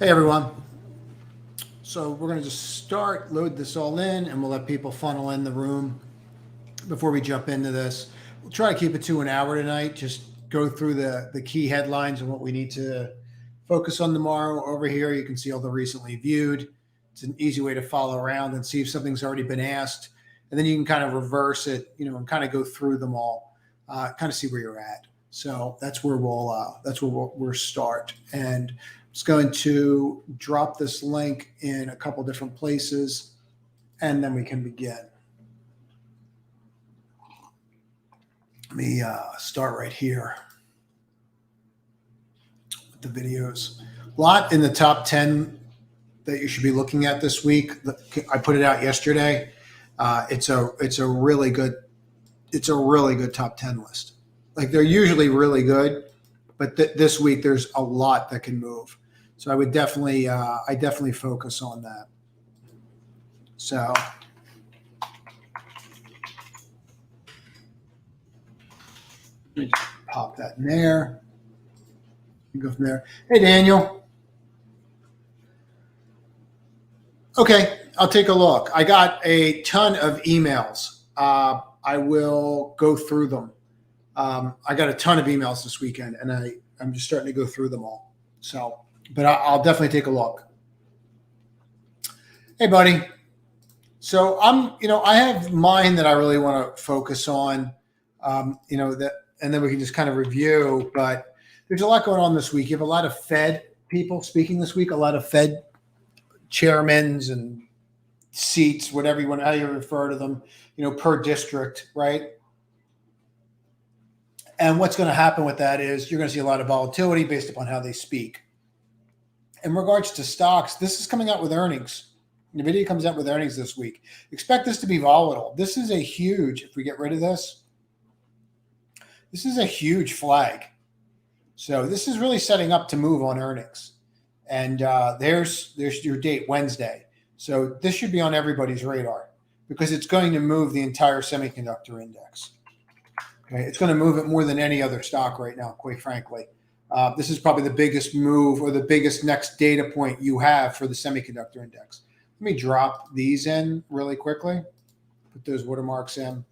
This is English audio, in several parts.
Hey everyone. So we're going to just load this all in, and we'll let people funnel in the room before we jump into this. We'll try to keep it to an hour tonight. Just go through the key headlines and what we need to focus on tomorrow. Over here, you can see all the recently viewed. It's an easy way to follow around and see if something's already been asked, and then you can kind of reverse it, and kind of go through them all, kind of see where you're at. So we'll start. And just going to drop this link in a couple different places, and then we can begin. Let me start right here with the videos. A lot in the top 10 that you should be looking at this week. I put it out yesterday. It's a really good top 10 list. Like, they're usually really good, but this week there's a lot that can move. So I would definitely focus on that. So let me just pop that in there. Go from there. Hey, Daniel. Okay, I'll take a look. I got a ton of emails. I will go through them. I got a ton of emails this weekend, and I'm just starting to go through them all. So, but I'll definitely take a look. Hey, buddy. So I have mine that I really want to focus on, that, and then we can just kind of review. But there's a lot going on this week. You have a lot of Fed people speaking this week, a lot of Fed chairmans and seats, whatever you want, how you refer to them, per district, right? And what's going to happen with that is you're going to see a lot of volatility based upon how they speak. In regards to stocks, this is coming out with earnings. NVIDIA comes out with earnings this week. Expect this to be volatile. This is a huge, if we get rid of this is a huge flag. So this is really setting up to move on earnings. And there's your date, Wednesday. So this should be on everybody's radar because it's going to move the entire semiconductor index. Okay, it's going to move it more than any other stock right now, quite frankly. This is probably the biggest move or the biggest next data point you have for the semiconductor index. Let me drop these in really quickly, put those watermarks in.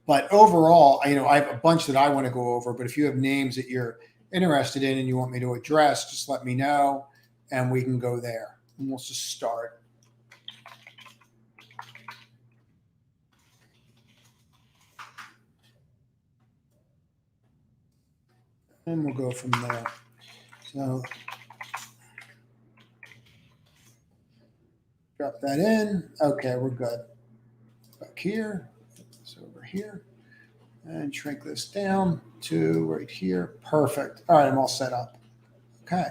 But overall, I have a bunch that I want to go over, but if you have names that you're interested in and you want me to address, just let me know and we can go there. And we'll just start. And we'll go from there. So drop that in. Okay, we're good. Back here. So over here. And shrink this down to right here. Perfect. All right, I'm all set up. Okay.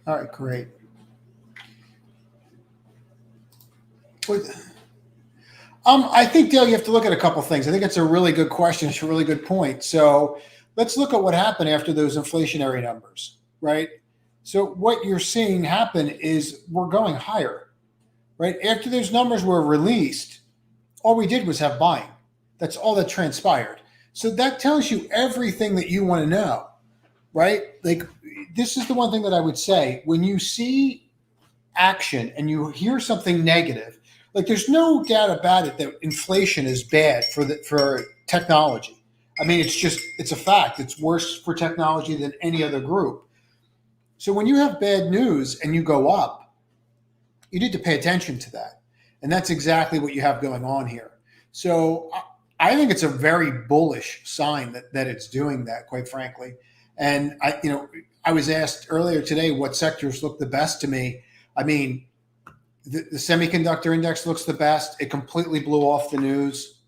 All right, great. I think, Dale, you have to look at a couple things. I think it's a really good question. It's a really good point. So let's look at what happened after those inflationary numbers, right? So what you're seeing happen is we're going higher, right? After those numbers were released, all we did was have buying. That's all that transpired. So that tells you everything that you want to know, right? Like, this is the one thing that I would say. When you see action and you hear something negative, like, there's no doubt about it that inflation is bad for technology. I mean, it's a fact. It's worse for technology than any other group. So when you have bad news and you go up, you need to pay attention to that. And that's exactly what you have going on here. So I think it's a very bullish sign that it's doing that, quite frankly. And I was asked earlier today what sectors look the best to me. I mean, the semiconductor index looks the best. It completely blew off the news.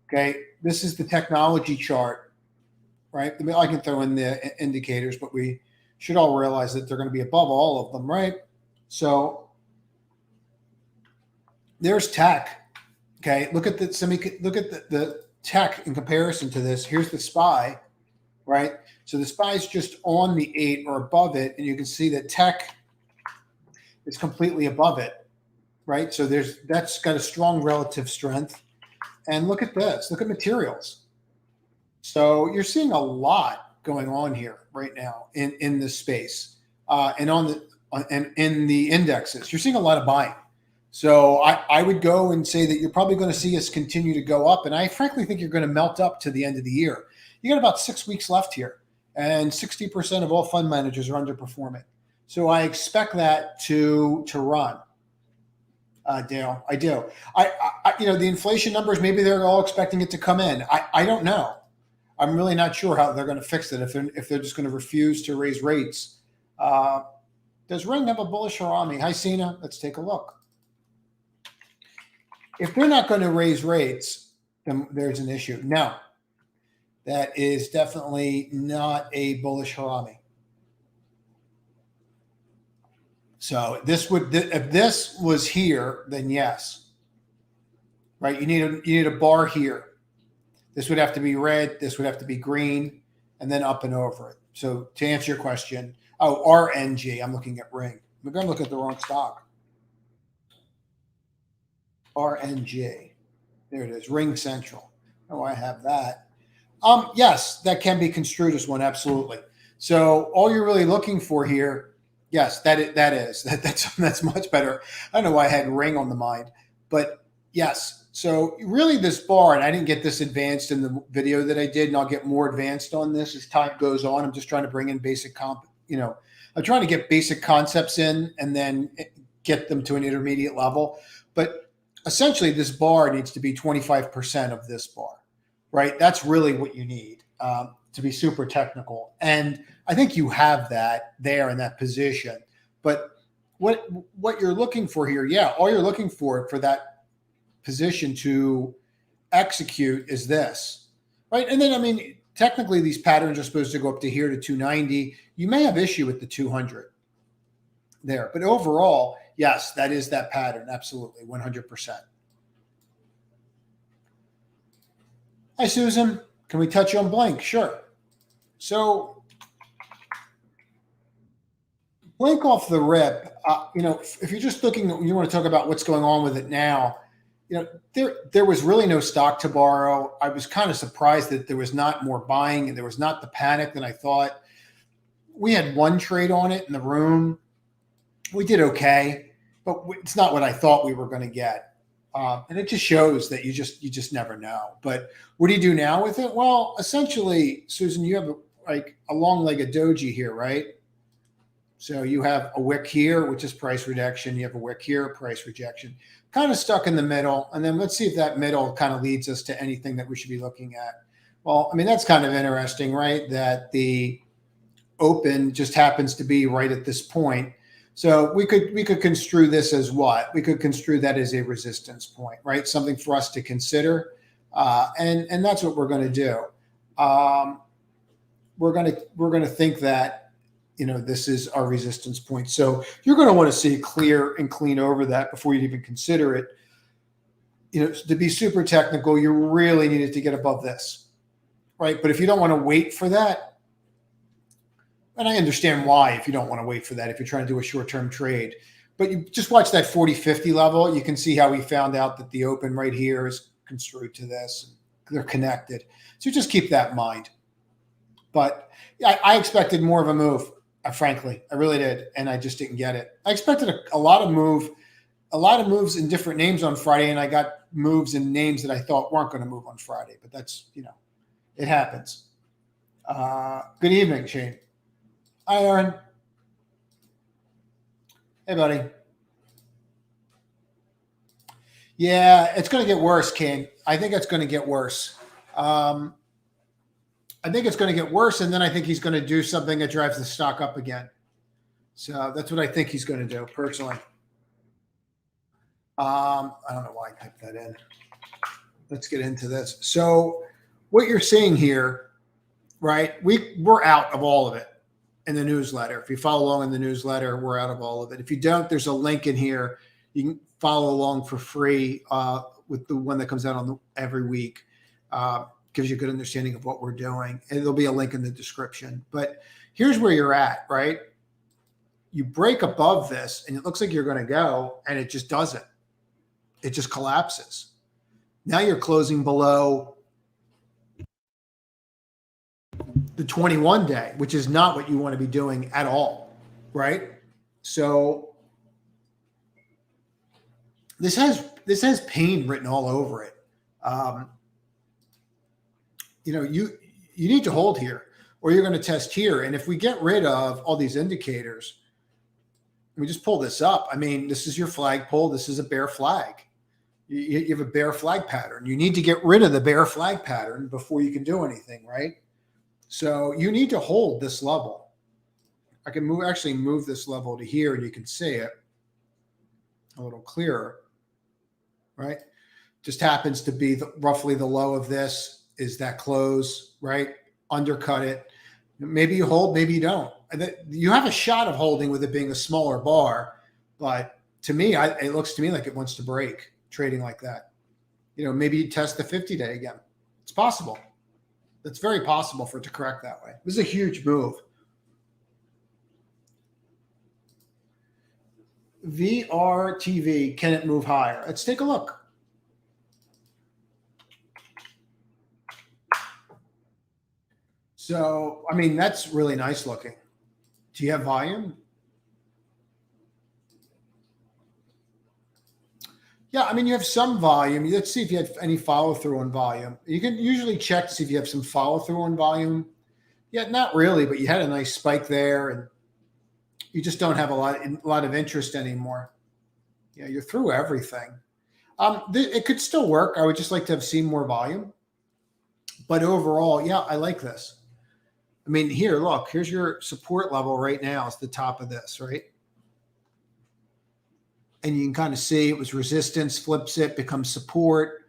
Okay. This is the technology chart, right? I mean, I can throw in the indicators, but we should all realize that they're going to be above all of them, right? So there's tech. Okay. Look at the tech in comparison to this. Here's the SPY, right? So the SPY is just on the 8 or above it. And you can see that tech is completely above it. Right, so that's got a strong relative strength. And look at this. Look at materials. So you're seeing a lot going on here right now in this space and in the indexes. You're seeing a lot of buying. So I would go and say that you're probably going to see us continue to go up. And I frankly think you're going to melt up to the end of the year. You got about 6 weeks left here, and 60% of all fund managers are underperforming. So I expect that to run. Dale, I do. The inflation numbers, maybe they're all expecting it to come in. I don't know. I'm really not sure how they're going to fix it if they're just going to refuse to raise rates. Does Ring have a bullish Harami? Hi, Sina. Let's take a look. If they're not going to raise rates, then there's an issue. No, that is definitely not a bullish Harami. So if this was here, then yes, right? You need a bar here. This would have to be red. This would have to be green, and then up and over it. So to answer your question, RNG. I'm looking at Ring. I'm going to look at the wrong stock. RNG. There it is. Ring Central. Oh, I have that. Yes, that can be construed as one. Absolutely. So all you're really looking for here. Yes, that's much better. I don't know why I had Ring on the mind, but yes. So really this bar, and I didn't get this advanced in the video that I did, and I'll get more advanced on this as time goes on. I'm just trying to bring in basic I'm trying to get basic concepts in and then get them to an intermediate level. But essentially this bar needs to be 25% of this bar, right? That's really what you need to be super technical. And I think you have that there in that position. But what you're looking for here, all you're looking for that position to execute is this, right? And then, technically these patterns are supposed to go up to here to 290. You may have issue with the 200 there, but overall, yes, that is that pattern. Absolutely. 100%. Hi, Susan. Can we touch on Blink? Sure. So Blink off the rip, if you're just looking, you want to talk about what's going on with it now, there was really no stock to borrow. I was kind of surprised that there was not more buying and there was not the panic that I thought. We had one trade on it in the room. We did okay, but it's not what I thought we were going to get. And it just shows that you just never know. But what do you do now with it? Well, essentially, Susan, you have a long-legged doji here, right? So you have a wick here, which is price rejection. You have a wick here, price rejection, kind of stuck in the middle. And then let's see if that middle kind of leads us to anything that we should be looking at. Well, that's kind of interesting, right? That the open just happens to be right at this point. So we could construe this as what? We could construe that as a resistance point, right? Something for us to consider. And that's what we're going to do. We're going to think that, this is our resistance point. So you're going to want to see clear and clean over that before you even consider it. To be super technical, you really needed to get above this, right? But if you don't want to wait for that, and I understand why if you don't want to wait for that, if you're trying to do a short-term trade, but you just watch that 40-50 level, you can see how we found out that the open right here is construed to this. They're connected. So just keep that in mind. But I expected more of a move, frankly. I really did, and I just didn't get it. I expected a lot of moves in different names on Friday, and I got moves in names that I thought weren't going to move on Friday. But that's, it happens. Good evening, Shane. Hi, Aaron. Hey, buddy. Yeah, it's going to get worse, King. I think it's going to get worse. I think it's going to get worse, and then I think he's going to do something that drives the stock up again. So that's what I think he's going to do, personally. I don't know why I typed that in. Let's get into this. So what you're seeing here, right, we're out of all of it in the newsletter. If you follow along in the newsletter, we're out of all of it. If you don't, there's a link in here. You can follow along for free with the one that comes out every week. Gives you a good understanding of what we're doing. And there'll be a link in the description. But here's where you're at, right? You break above this, and it looks like you're going to go, and it just doesn't. It just collapses. Now you're closing below the 21 day, which is not what you want to be doing at all, right? So this has pain written all over it. Um, you need to hold here, or you're going to test here. And if we get rid of all these indicators, we just pull this up. I mean, this is your flagpole. This is a bear flag. You have a bear flag pattern. You need to get rid of the bear flag pattern before you can do anything, right? So you need to hold this level. I can move this level to here, and you can see it a little clearer, right? Just happens to be roughly the low of this is that close, right? Undercut it. Maybe you hold, maybe you don't. You have a shot of holding with it being a smaller bar, but to me, it looks to me like it wants to break trading like that. Maybe you test the 50-day again. It's possible. It's very possible for it to correct that way. This is a huge move. VRTV, can it move higher? Let's take a look. So, I mean, that's really nice looking. Do you have volume? Yeah, I mean, you have some volume. Let's see if you have any follow through on volume. You can usually check to see if you have some follow through on volume. Yeah, not really, but you had a nice spike there, and you just don't have a lot of interest anymore. Yeah, you're through everything. It could still work. I would just like to have seen more volume. But overall, yeah, I like this. I mean, here, look, here's your support level right now. It's the top of this, right? And you can kind of see it was resistance, flips it, becomes support,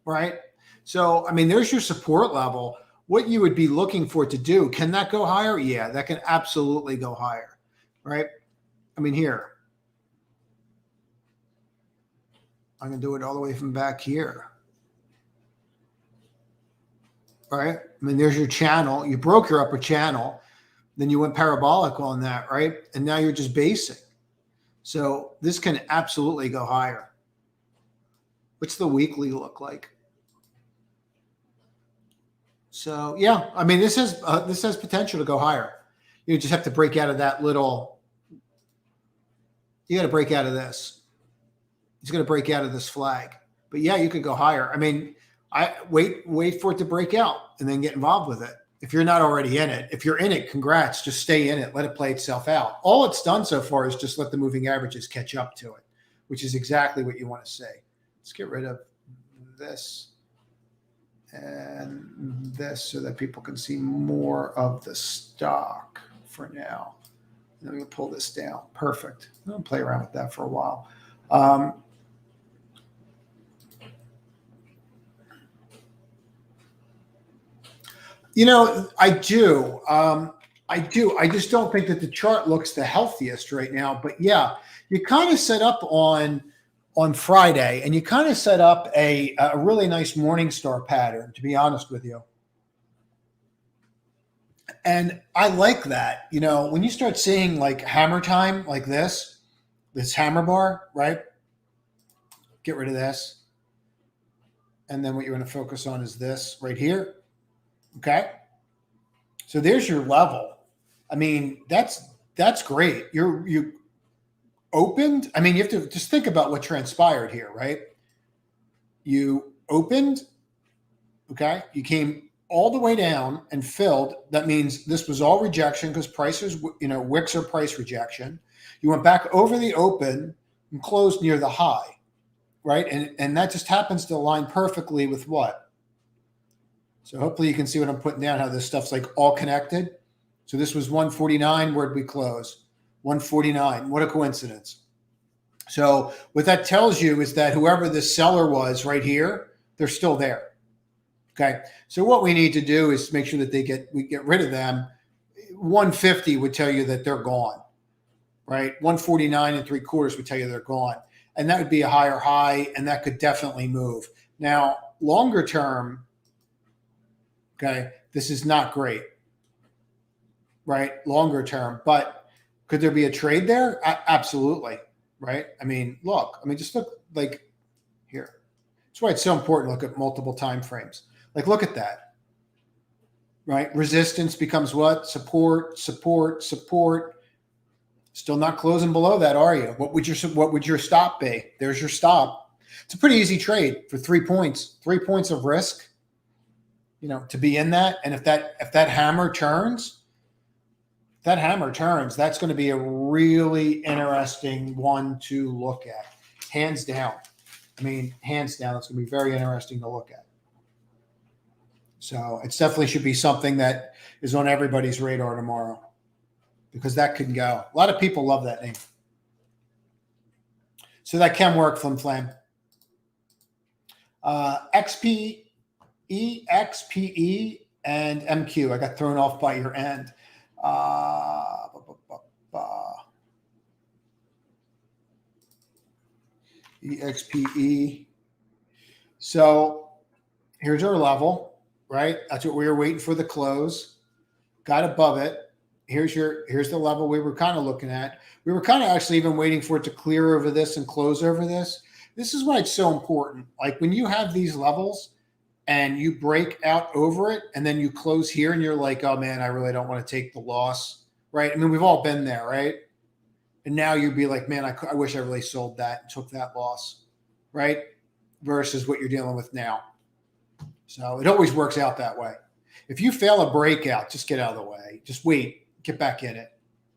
right? So, I mean, there's your support level. What you would be looking for it to do, can that go higher? Yeah, that can absolutely go higher, right? I mean, here. I'm going to do it all the way from back here. All right. I mean, there's your channel. You broke your upper channel. Then you went parabolic on that, right? And now you're just basing. So this can absolutely go higher. What's the weekly look like? So, yeah, I mean, this has potential to go higher. You just have to break out of that little. You got to break out of this. It's going to break out of this flag. But, yeah, you could go higher. I mean, I wait for it to break out and then get involved with it. If you're not already in it, if you're in it, congrats, just stay in it. Let it play itself out. All it's done so far is just let the moving averages catch up to it, which is exactly what you want to say. Let's get rid of this and this so that people can see more of the stock for now. And then we can pull this down. Perfect. I'm going to play around with that for a while. I do. I just don't think that the chart looks the healthiest right now. But yeah, you kind of set up on Friday, and you kind of set up a really nice morning star pattern, to be honest with you. And I like that. When you start seeing like hammer time like this hammer bar, right? Get rid of this. And then what you're going to focus on is this right here. Okay. So there's your level. I mean, that's great. You opened. I mean, you have to just think about what transpired here, right? You opened. Okay. You came all the way down and filled. That means this was all rejection because prices, wicks are price rejection. You went back over the open and closed near the high, right? And that just happens to align perfectly with what? So hopefully you can see what I'm putting down, how this stuff's like all connected. So this was 149. Where'd we close? 149. What a coincidence. So what that tells you is that whoever the seller was right here, they're still there. Okay. So what we need to do is make sure that we get rid of them. 150 would tell you that they're gone, right? 149 3/4 would tell you they're gone. And that would be a higher high, and that could definitely move. Now, longer term, okay, this is not great, right? Longer term, but could there be a trade there? Absolutely, right? I mean, just look like here. That's why it's so important to look at multiple time frames. Like, look at that. right? Resistance becomes what? Support, support, support. Still not closing below that, are you? What would your stop be? There's your stop. It's a pretty easy trade for 3 points. 3 points of risk, to be in that. And if that hammer turns, that's going to be a really interesting one to look at. Hands down. Hands down, it's going to be very interesting to look at. So it definitely should be something that is on everybody's radar tomorrow, because that could go. A lot of people love that name. So that can work, Flim Flam. XPE, and MQ. I got thrown off by your end. EXPE. So here's our level, right? That's what we were waiting for, the close. Got above it. Here's the level we were kind of looking at. We were kind of actually even waiting for it to clear over this and close over this. This is why it's so important. Like when you have these levels and you break out over it and then you close here and you're like, oh man, I really don't want to take the loss, right? We've all been there, right? And now you'd be like, man, I wish I really sold that and took that loss, right? Versus what you're dealing with now. So it always works out that way. If you fail a breakout, just get out of the way. Just wait, get back in it,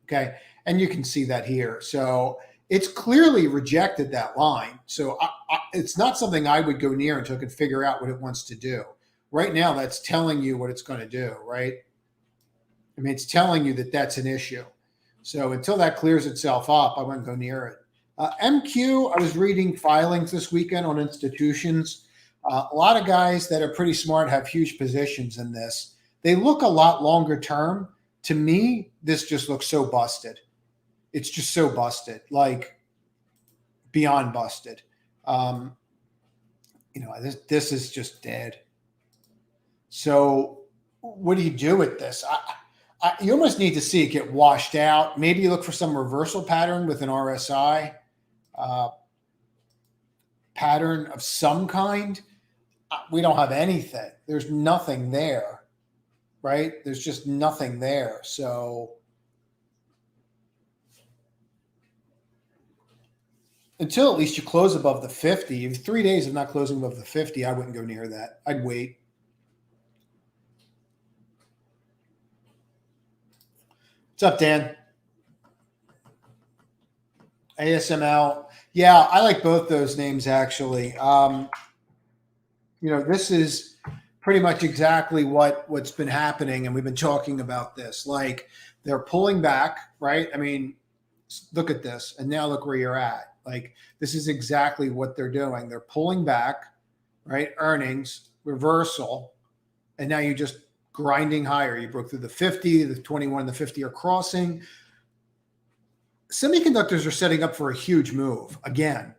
okay? And you can see that here. So it's clearly rejected that line. So it's not something I would go near until I can figure out what it wants to do. Right now, that's telling you what it's going to do, right? It's telling you that that's an issue. So until that clears itself up, I wouldn't go near it. MQ, I was reading filings this weekend on institutions. A lot of guys that are pretty smart have huge positions in this. They look a lot longer term. To me, this just looks so busted. It's just so busted, like beyond busted. This is just dead. So what do you do with this? You almost need to see it get washed out. Maybe you look for some reversal pattern with an RSI pattern of some kind. We don't have anything. There's nothing there, right? There's just nothing there. So until at least you close above the 50, if 3 days of not closing above the 50, I wouldn't go near that. I'd wait. What's up, Dan? ASML. Yeah, I like both those names, actually. This is pretty much exactly what's been happening, and we've been talking about this. Like, they're pulling back, right? Look at this, and now look where you're at. Like, this is exactly what they're doing. They're pulling back, right? Earnings, reversal, and now you're just grinding higher. You broke through the 50, the 21 and the 50 are crossing. Semiconductors are setting up for a huge move again.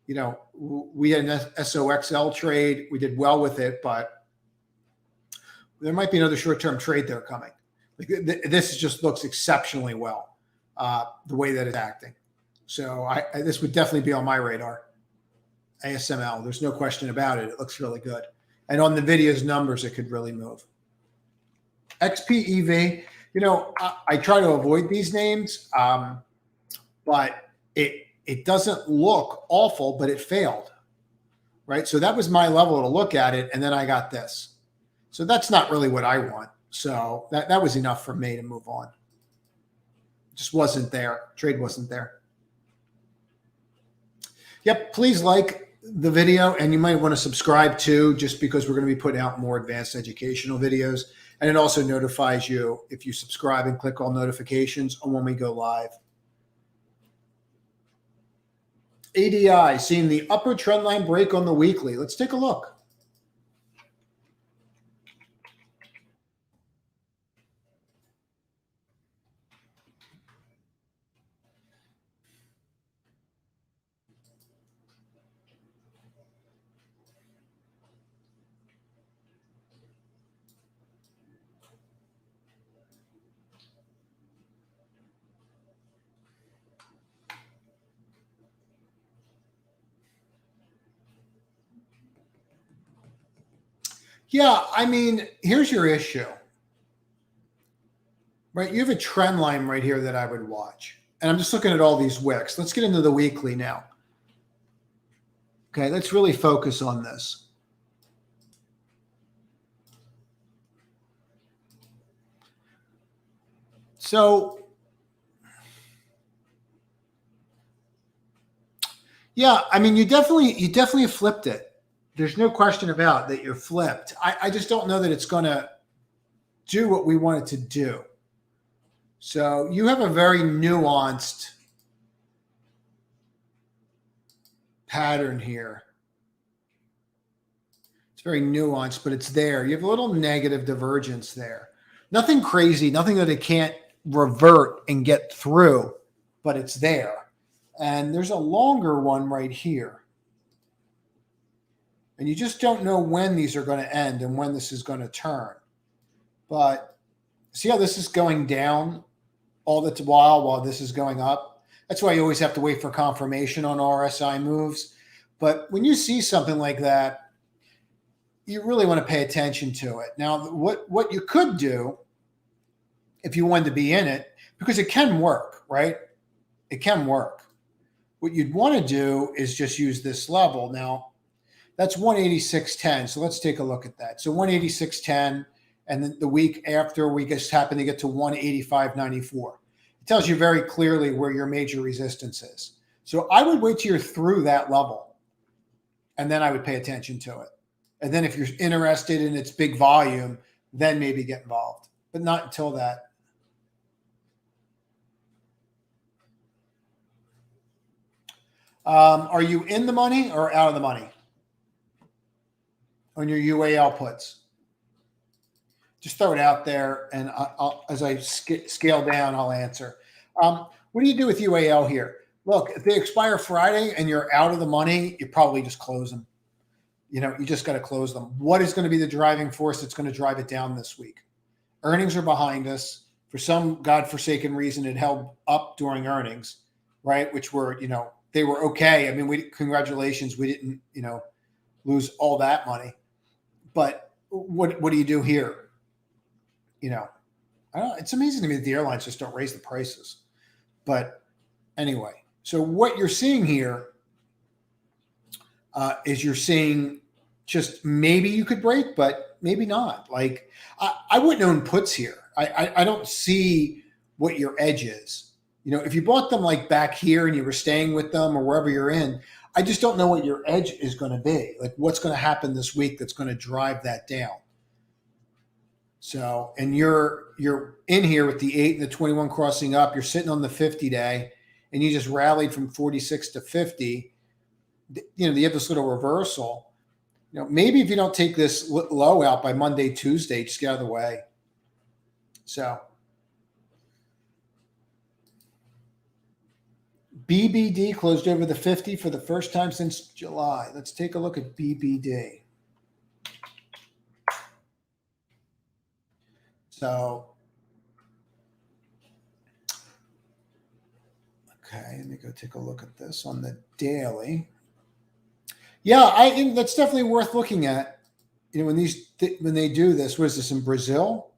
We had an SOXL trade. We did well with it, but there might be another short-term trade there coming. This just looks exceptionally well, the way that it's acting. So this would definitely be on my radar. ASML, there's no question about it. It looks really good. And on the video's numbers, it could really move. XPEV, I try to avoid these names, but it doesn't look awful, but it failed, right? So that was my level to look at it, and then I got this. So that's not really what I want. So that was enough for me to move on. Just wasn't there. Trade wasn't there. Yep, please like the video, and you might want to subscribe too, just because we're going to be putting out more advanced educational videos. And it also notifies you if you subscribe and click all notifications on when we go live. ADI seeing the upper trend line break on the weekly. Let's take a look. Yeah, I mean, here's your issue, right? You have a trend line right here that I would watch. And I'm just looking at all these wicks. Let's get into the weekly now. Okay, let's really focus on this. So, yeah, I mean, you definitely flipped it. There's no question about that you're flipped. I just don't know that it's going to do what we want it to do. So you have a very nuanced pattern here. It's very nuanced, but it's there. You have a little negative divergence there. Nothing crazy, nothing that it can't revert and get through, but it's there. And there's a longer one right here. And you just don't know when these are going to end and when this is going to turn. But see how this is going down all the while this is going up? That's why you always have to wait for confirmation on RSI moves. But when you see something like that, you really want to pay attention to it. Now, what you could do if you wanted to be in it, because it can work, right? It can work. What you'd want to do is just use this level. Now, that's 186.10. So let's take a look at that. So 186.10, and then the week after we just happen to get to 185.94. It tells you very clearly where your major resistance is. So I would wait till you're through that level, and then I would pay attention to it. And then if you're interested in its big volume, then maybe get involved, but not until that. Are you in the money or out of the money on your UAL puts? Just throw it out there, and I'll, as I scale down, I'll answer. What do you do with UAL here? Look, if they expire Friday and you're out of the money, you probably just close them. You just got to close them. What is going to be the driving force that's going to drive it down this week? Earnings are behind us. For some godforsaken reason, it held up during earnings, right? Which were, they were okay. I mean, congratulations, we didn't, lose all that money. But what do you do here? I don't. It's amazing to me that the airlines just don't raise the prices. But anyway, so what you're seeing here is you're seeing just maybe you could break, but maybe not. Like I wouldn't own puts here. I don't see what your edge is. If you bought them like back here and you were staying with them or wherever you're in, I just don't know what your edge is going to be. Like what's going to happen this week that's going to drive that down. So, and you're in here with the 8 and the 21 crossing up. You're sitting on the 50-day, and you just rallied from 46 to 50. You have this little reversal. Maybe if you don't take this low out by Monday, Tuesday, just get out of the way. So, BBD closed over the 50 for the first time since July. Let's take a look at BBD. So, okay, let me go take a look at this on the daily. Yeah, I think that's definitely worth looking at. When they do this, what is this in Brazil?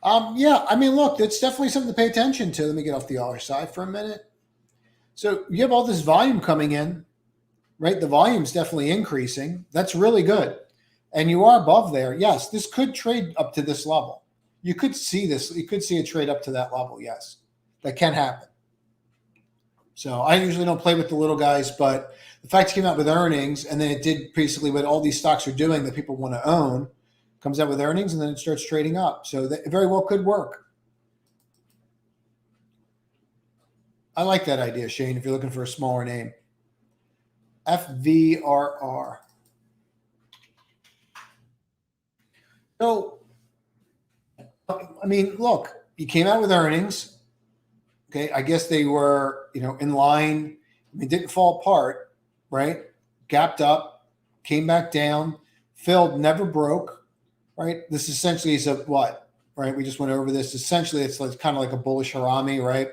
Yeah, I mean, look, it's definitely something to pay attention to. Let me get off the other side for a minute. So you have all this volume coming in, right? The volume's definitely increasing. That's really good. And you are above there. Yes, this could trade up to this level. You could see this. You could see a trade up to that level. Yes, that can happen. So I usually don't play with the little guys, but the fact it came out with earnings, and then it did basically what all these stocks are doing that people want to own, comes out with earnings, and then it starts trading up. So that very well could work. I like that idea, Shane, if you're looking for a smaller name. FVRR. So, I mean, look, you came out with earnings. Okay, I guess they were, in line. They didn't fall apart, right? Gapped up, came back down, filled, never broke, right? This essentially is a what, right? We just went over this. Essentially, it's kind of like a bullish harami, right?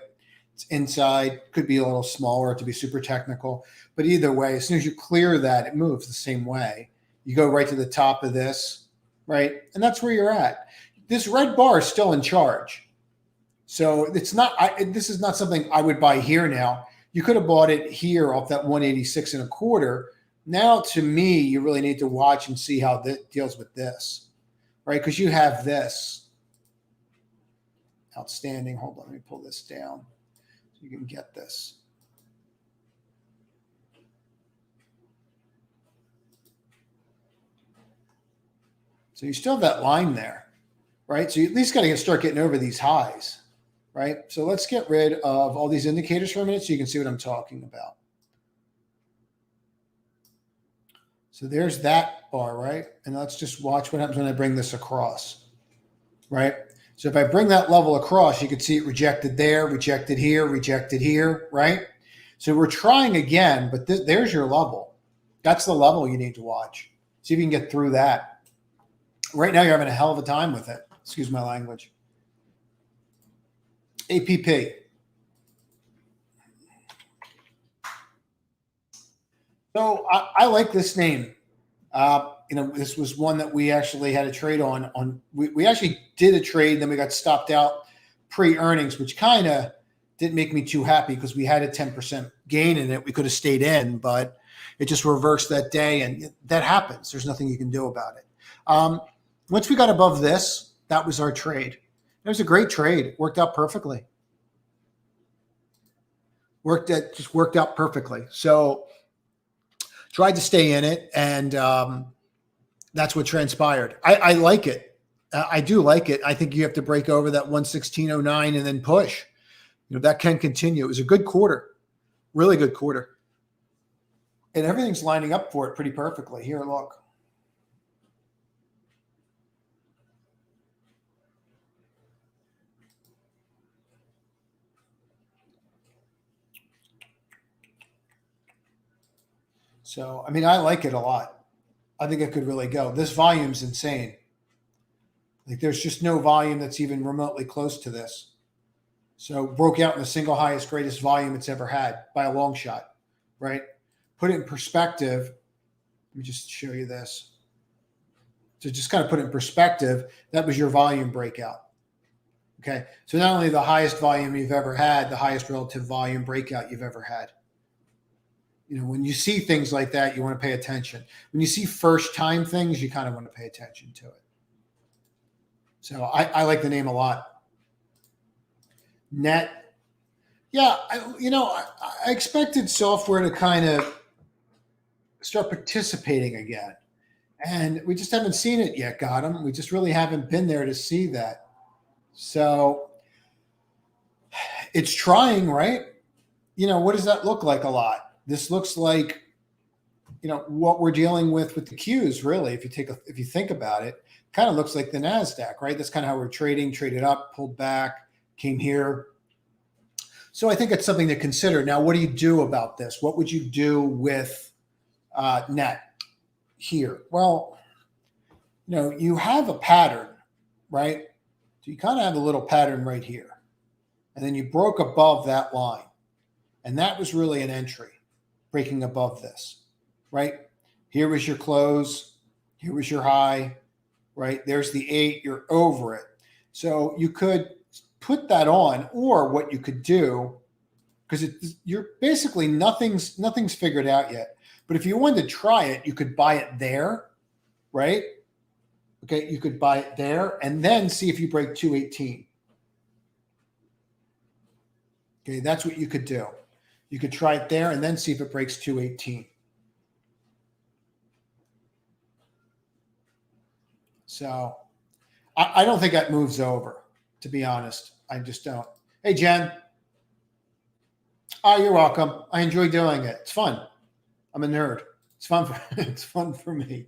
It's inside, could be a little smaller to be super technical. But either way, as soon as you clear that, it moves the same way. You go right to the top of this, right? And that's where you're at. This red bar is still in charge. So it's not, this is not something I would buy here now. You could have bought it here off that 186 and a quarter. Now, to me, you really need to watch and see how that deals with this, right? Because you have this outstanding. Hold on, let me pull this down so you can get this. So you still have that line there, right? So you at least got to start getting over these highs, right? So let's get rid of all these indicators for a minute so you can see what I'm talking about. So there's that bar, right? And let's just watch what happens when I bring this across, right? So if I bring that level across, you can see it rejected there, rejected here, right? So we're trying again, but there's your level. That's the level you need to watch. See if you can get through that. Right now, you're having a hell of a time with it. Excuse my language. APP. So I like this name. This was one that we actually had a trade on. We actually did a trade, then we got stopped out pre-earnings, which kind of didn't make me too happy because we had a 10% gain in it. We could have stayed in, but it just reversed that day, and that happens. There's nothing you can do about it. Once we got above this, that was our trade. It was a great trade. It worked out perfectly. Just worked out perfectly. So tried to stay in it, and that's what transpired. I like it. I do like it. I think you have to break over that 116.09 and then push. That can continue. It was a good quarter, really good quarter. And everything's lining up for it pretty perfectly. Here, look. So, I mean, I like it a lot. I think it could really go. This volume's insane. Like, there's just no volume that's even remotely close to this. So, broke out in the single highest, greatest volume it's ever had by a long shot, right? Put it in perspective. Let me just show you this. To just kind of put it in perspective, that was your volume breakout. Okay. So, not only the highest volume you've ever had, the highest relative volume breakout you've ever had. When you see things like that, you want to pay attention. When you see first time things, you kind of want to pay attention to it. So I like the name a lot. Net. Yeah. I expected software to kind of start participating again. And we just haven't seen it yet, Gotham. We just really haven't been there to see that. So it's trying, right? What does that look like a lot? This looks like, what we're dealing with the Qs, really. If you think about it, kind of looks like the NASDAQ, right? That's kind of how we're traded up, pulled back, came here. So I think it's something to consider. Now, what do you do about this? What would you do with net here? Well, you have a pattern, right? So you kind of have a little pattern right here. And then you broke above that line. And that was really an entry, breaking above this, right? Here was your close. Here was your high, right? There's the 8. You're over it. So you could put that on, or what you could do, because you're basically nothing's figured out yet. But if you wanted to try it, you could buy it there, right? Okay, you could buy it there and then see if you break 218. Okay, that's what you could do. You could try it there and then see if it breaks 218. So I don't think that moves over, to be honest. I just don't. Hey, Jen. Oh, you're welcome. I enjoy doing it. It's fun. I'm a nerd. It's fun it's fun for me.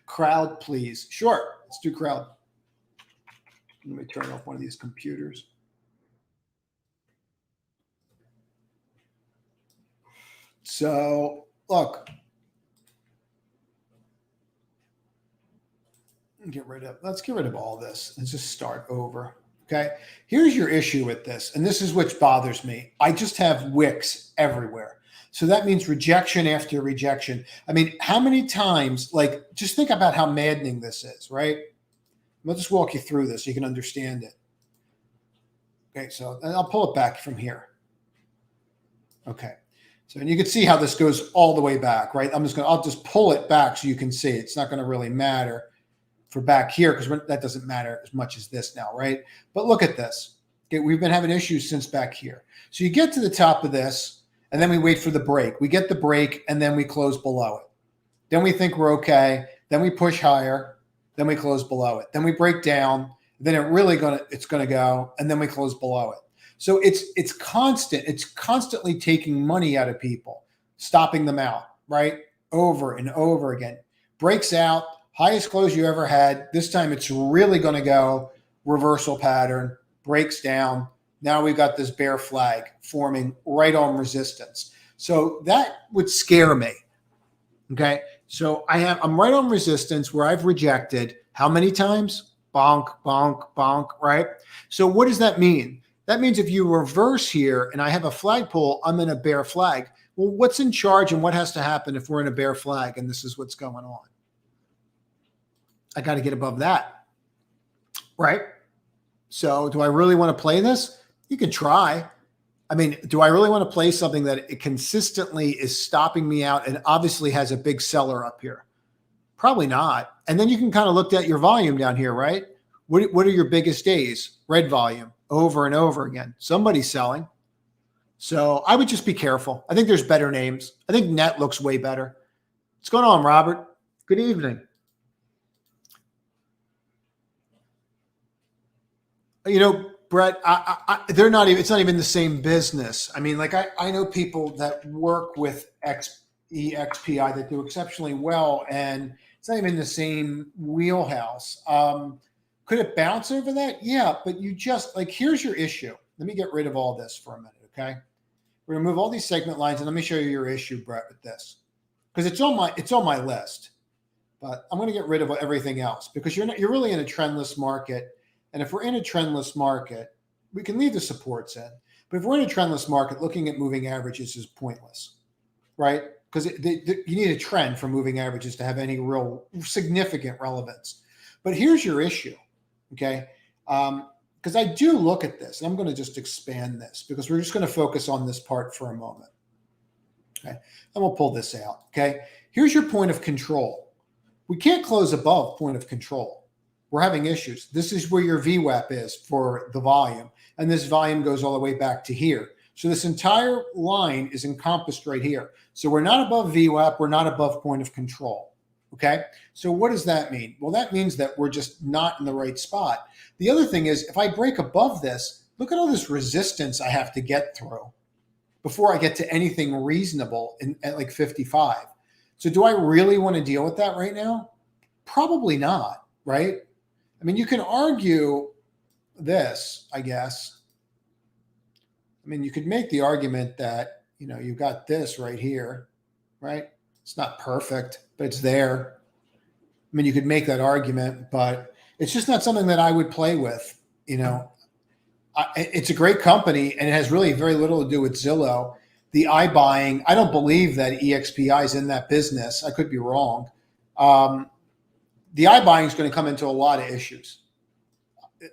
Crowd, please. Sure. Let's do crowd. Let me turn off one of these computers. So, look. Let's get rid of all this. Let's just start over. Okay. Here's your issue with this. And this is which bothers me. I just have wicks everywhere. So that means rejection after rejection. I mean, how many times, like, just think about how maddening this is, right? I'll just walk you through this so you can understand it. Okay. So and I'll pull it back from here. Okay. So, and you can see how this goes all the way back, right? I'll just pull it back so you can see. It's not going to really matter for back here because that doesn't matter as much as this now, right? But look at this. Okay, we've been having issues since back here. So you get to the top of this, and then we wait for the break. We get the break, and then we close below it. Then we think we're okay. Then we push higher. Then we close below it. Then we break down. Then it's gonna go, and then we close below it. So it's constant. It's constantly taking money out of people, stopping them out, right? Over and over again. Breaks out, highest close you ever had. This time it's really going to go reversal pattern, breaks down. Now we've got this bear flag forming right on resistance. So that would scare me. Okay. So I'm right on resistance where I've rejected how many times? Bonk, bonk, bonk, right? So what does that mean? That means if you reverse here and I have a flagpole, I'm in a bear flag. Well, what's in charge and what has to happen if we're in a bear flag and this is what's going on? I got to get above that, right? So do I really want to play this? You can try. I mean, do I really want to play something that it consistently is stopping me out and obviously has a big seller up here? Probably not. And then you can kind of look at your volume down here, right? What are your biggest days? Red volume over and over again. Somebody's selling. So I would just be careful. I think there's better names. I think net looks way better. What's going on, Robert? Good evening. You know, Brett, they're not even, it's not even the same business. I mean, like I know people that work with EXPI that do exceptionally well, and it's not even the same wheelhouse. Could it bounce over that? Yeah, but you just like, here's your issue. Let me get rid of all this for a minute, okay? We're gonna move all these segment lines, and let me show you your issue, Brett, with this, because it's on my list. But I'm gonna get rid of everything else because you're really in a trendless market. And if we're in a trendless market, we can leave the supports in. But if we're in a trendless market, looking at moving averages is pointless, right? Because you need a trend for moving averages to have any real significant relevance. But here's your issue, okay? Because I do look at this, and I'm going to just expand this because we're just going to focus on this part for a moment, okay? And we'll pull this out, okay? Here's your point of control. We can't close above point of control. We're having issues. This is where your VWAP is for the volume. And this volume goes all the way back to here. So this entire line is encompassed right here. So we're not above VWAP. We're not above point of control. Okay. So what does that mean? Well, that means that we're just not in the right spot. The other thing is if I break above this, look at all this resistance I have to get through before I get to anything reasonable at like 55. So do I really want to deal with that right now? Probably not, right? I mean, you can argue this, I guess. I mean, you could make the argument that, you know, you've got this right here, right? It's not perfect, but it's there. I mean, you could make that argument, but it's just not something that I would play with. You know, it's a great company and it has really very little to do with Zillow. The iBuying, I don't believe that EXPI is in that business. I could be wrong. The iBuying is going to come into a lot of issues.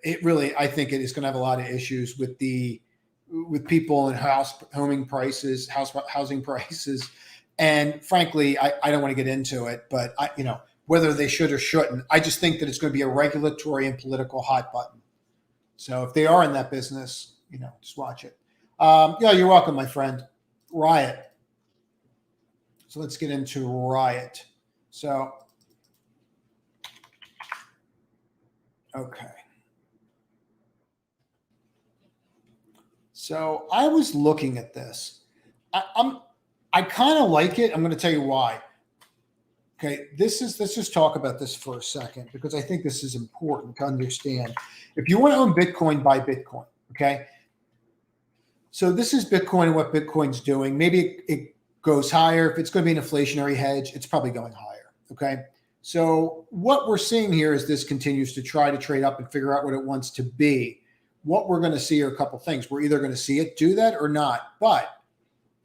I think it is going to have a lot of issues with people and housing prices, and frankly, I don't want to get into it, but whether they should or shouldn't, I just think that it's going to be a regulatory and political hot button. So if they are in that business, just watch it. Yeah, you're welcome, my friend. Riot. So let's get into Riot. So. Okay. So I was looking at this. I kind of like it. I'm going to tell you why. Okay. Let's just talk about this for a second because I think this is important to understand. If you want to own Bitcoin, buy Bitcoin. Okay. So this is Bitcoin and what Bitcoin's doing. Maybe it goes higher. If it's going to be an inflationary hedge, it's probably going higher. Okay. So what we're seeing here is this continues to try to trade up and figure out what it wants to be, what we're going to see are a couple things. We're either going to see it do that or not, but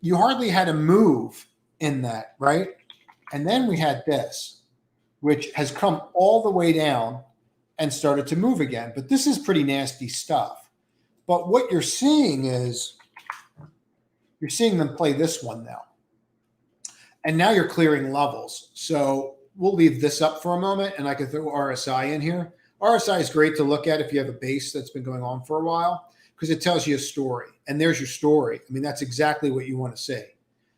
you hardly had a move in that, right? And then we had this, which has come all the way down and started to move again. But this is pretty nasty stuff. But what you're seeing is you're seeing them play this one now. And now you're clearing levels. So we'll leave this up for a moment, and I can throw RSI in here. RSI is great to look at if you have a base that's been going on for a while, because it tells you a story. And there's your story. I mean, that's exactly what you want to see.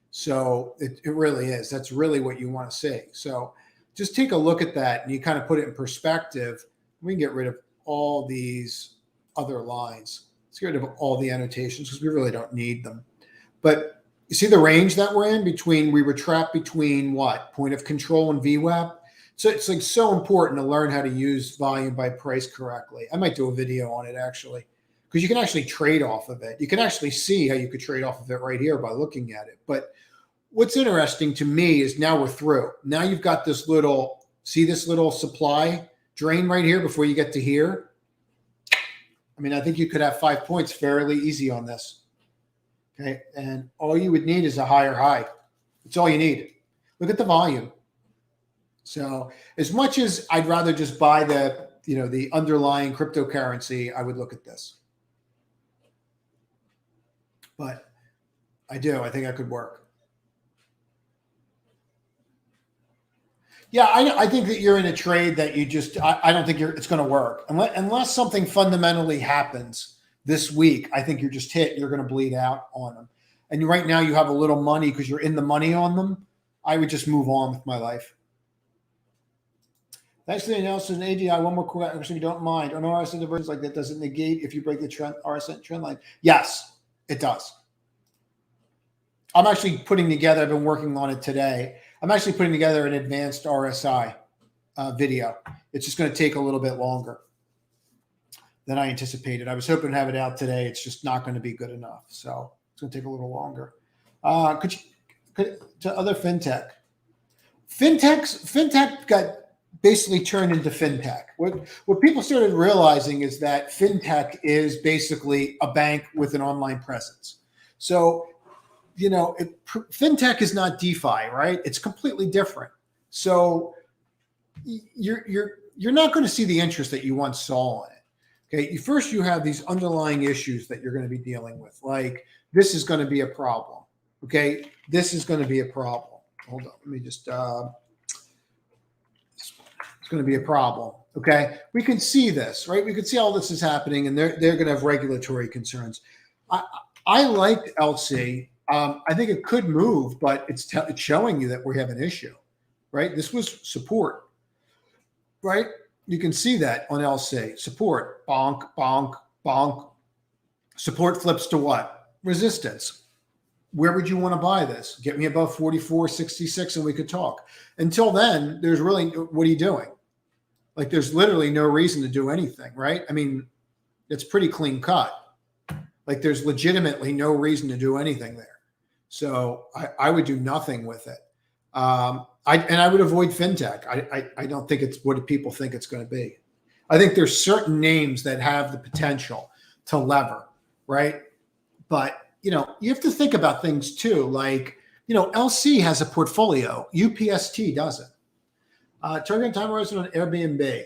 So it really is. That's really what you want to see. So just take a look at that, and you kind of put it in perspective. We can get rid of all these other lines. Let's get rid of all the annotations because we really don't need them. But you see the range that we're in between, we were trapped between what? Point of control and VWAP. So it's like so important to learn how to use volume by price correctly. I might do a video on it actually, because you can actually trade off of it. You can actually see how you could trade off of it right here by looking at it. But what's interesting to me is now we're through. Now you've got this little, see this little supply drain right here before you get to here? I mean, I think you could have 5 points fairly easy on this. Okay, and all you would need is a higher high. That's all you need. Look at the volume. So as much as I'd rather just buy the, the underlying cryptocurrency, I would look at this. But I do. I think that could work. Yeah, I think that you're in a trade that you just, I don't think it's going to work. Unless something fundamentally happens this week, I think you're just hit. You're going to bleed out on them. And right now you have a little money because you're in the money on them. I would just move on with my life. Thanks for the analysis in ADI. One more question, if you don't mind. On RSI divergence like that, does it negate if you break the trend RSI trend line? Yes, it does. I'm actually putting together, I've been working on it today. I'm actually putting together an advanced RSI video. It's just going to take a little bit longer than I anticipated. I was hoping to have it out today. It's just not going to be good enough. So it's going to take a little longer. To other fintech. Fintech got basically turned into fintech. What people started realizing is that fintech is basically a bank with an online presence. So, fintech is not DeFi, right? It's completely different. So you're not going to see the interest that you once saw in it. Okay, first you have these underlying issues that you're going to be dealing with. Like this is going to be a problem. Okay, this is going to be a problem. Hold on, let me just. It's going to be a problem. Okay, we can see this, right? We can see all this is happening, and they're going to have regulatory concerns. I liked LC. I think it could move, but it's showing you that we have an issue, right? This was support, right? You can see that on LC. Support, bonk, bonk, bonk. Support flips to what? Resistance. Where would you want to buy this? Get me above 44.66 and we could talk. Until then, there's really, what are you doing? Like there's literally no reason to do anything, right? I mean, it's pretty clean cut. Like there's legitimately no reason to do anything there. So I would do nothing with it. I would avoid fintech. I don't think it's what people think it's going to be. I think there's certain names that have the potential to lever, right? But, you have to think about things too. Like, LC has a portfolio. UPST doesn't. Target time horizon on Airbnb.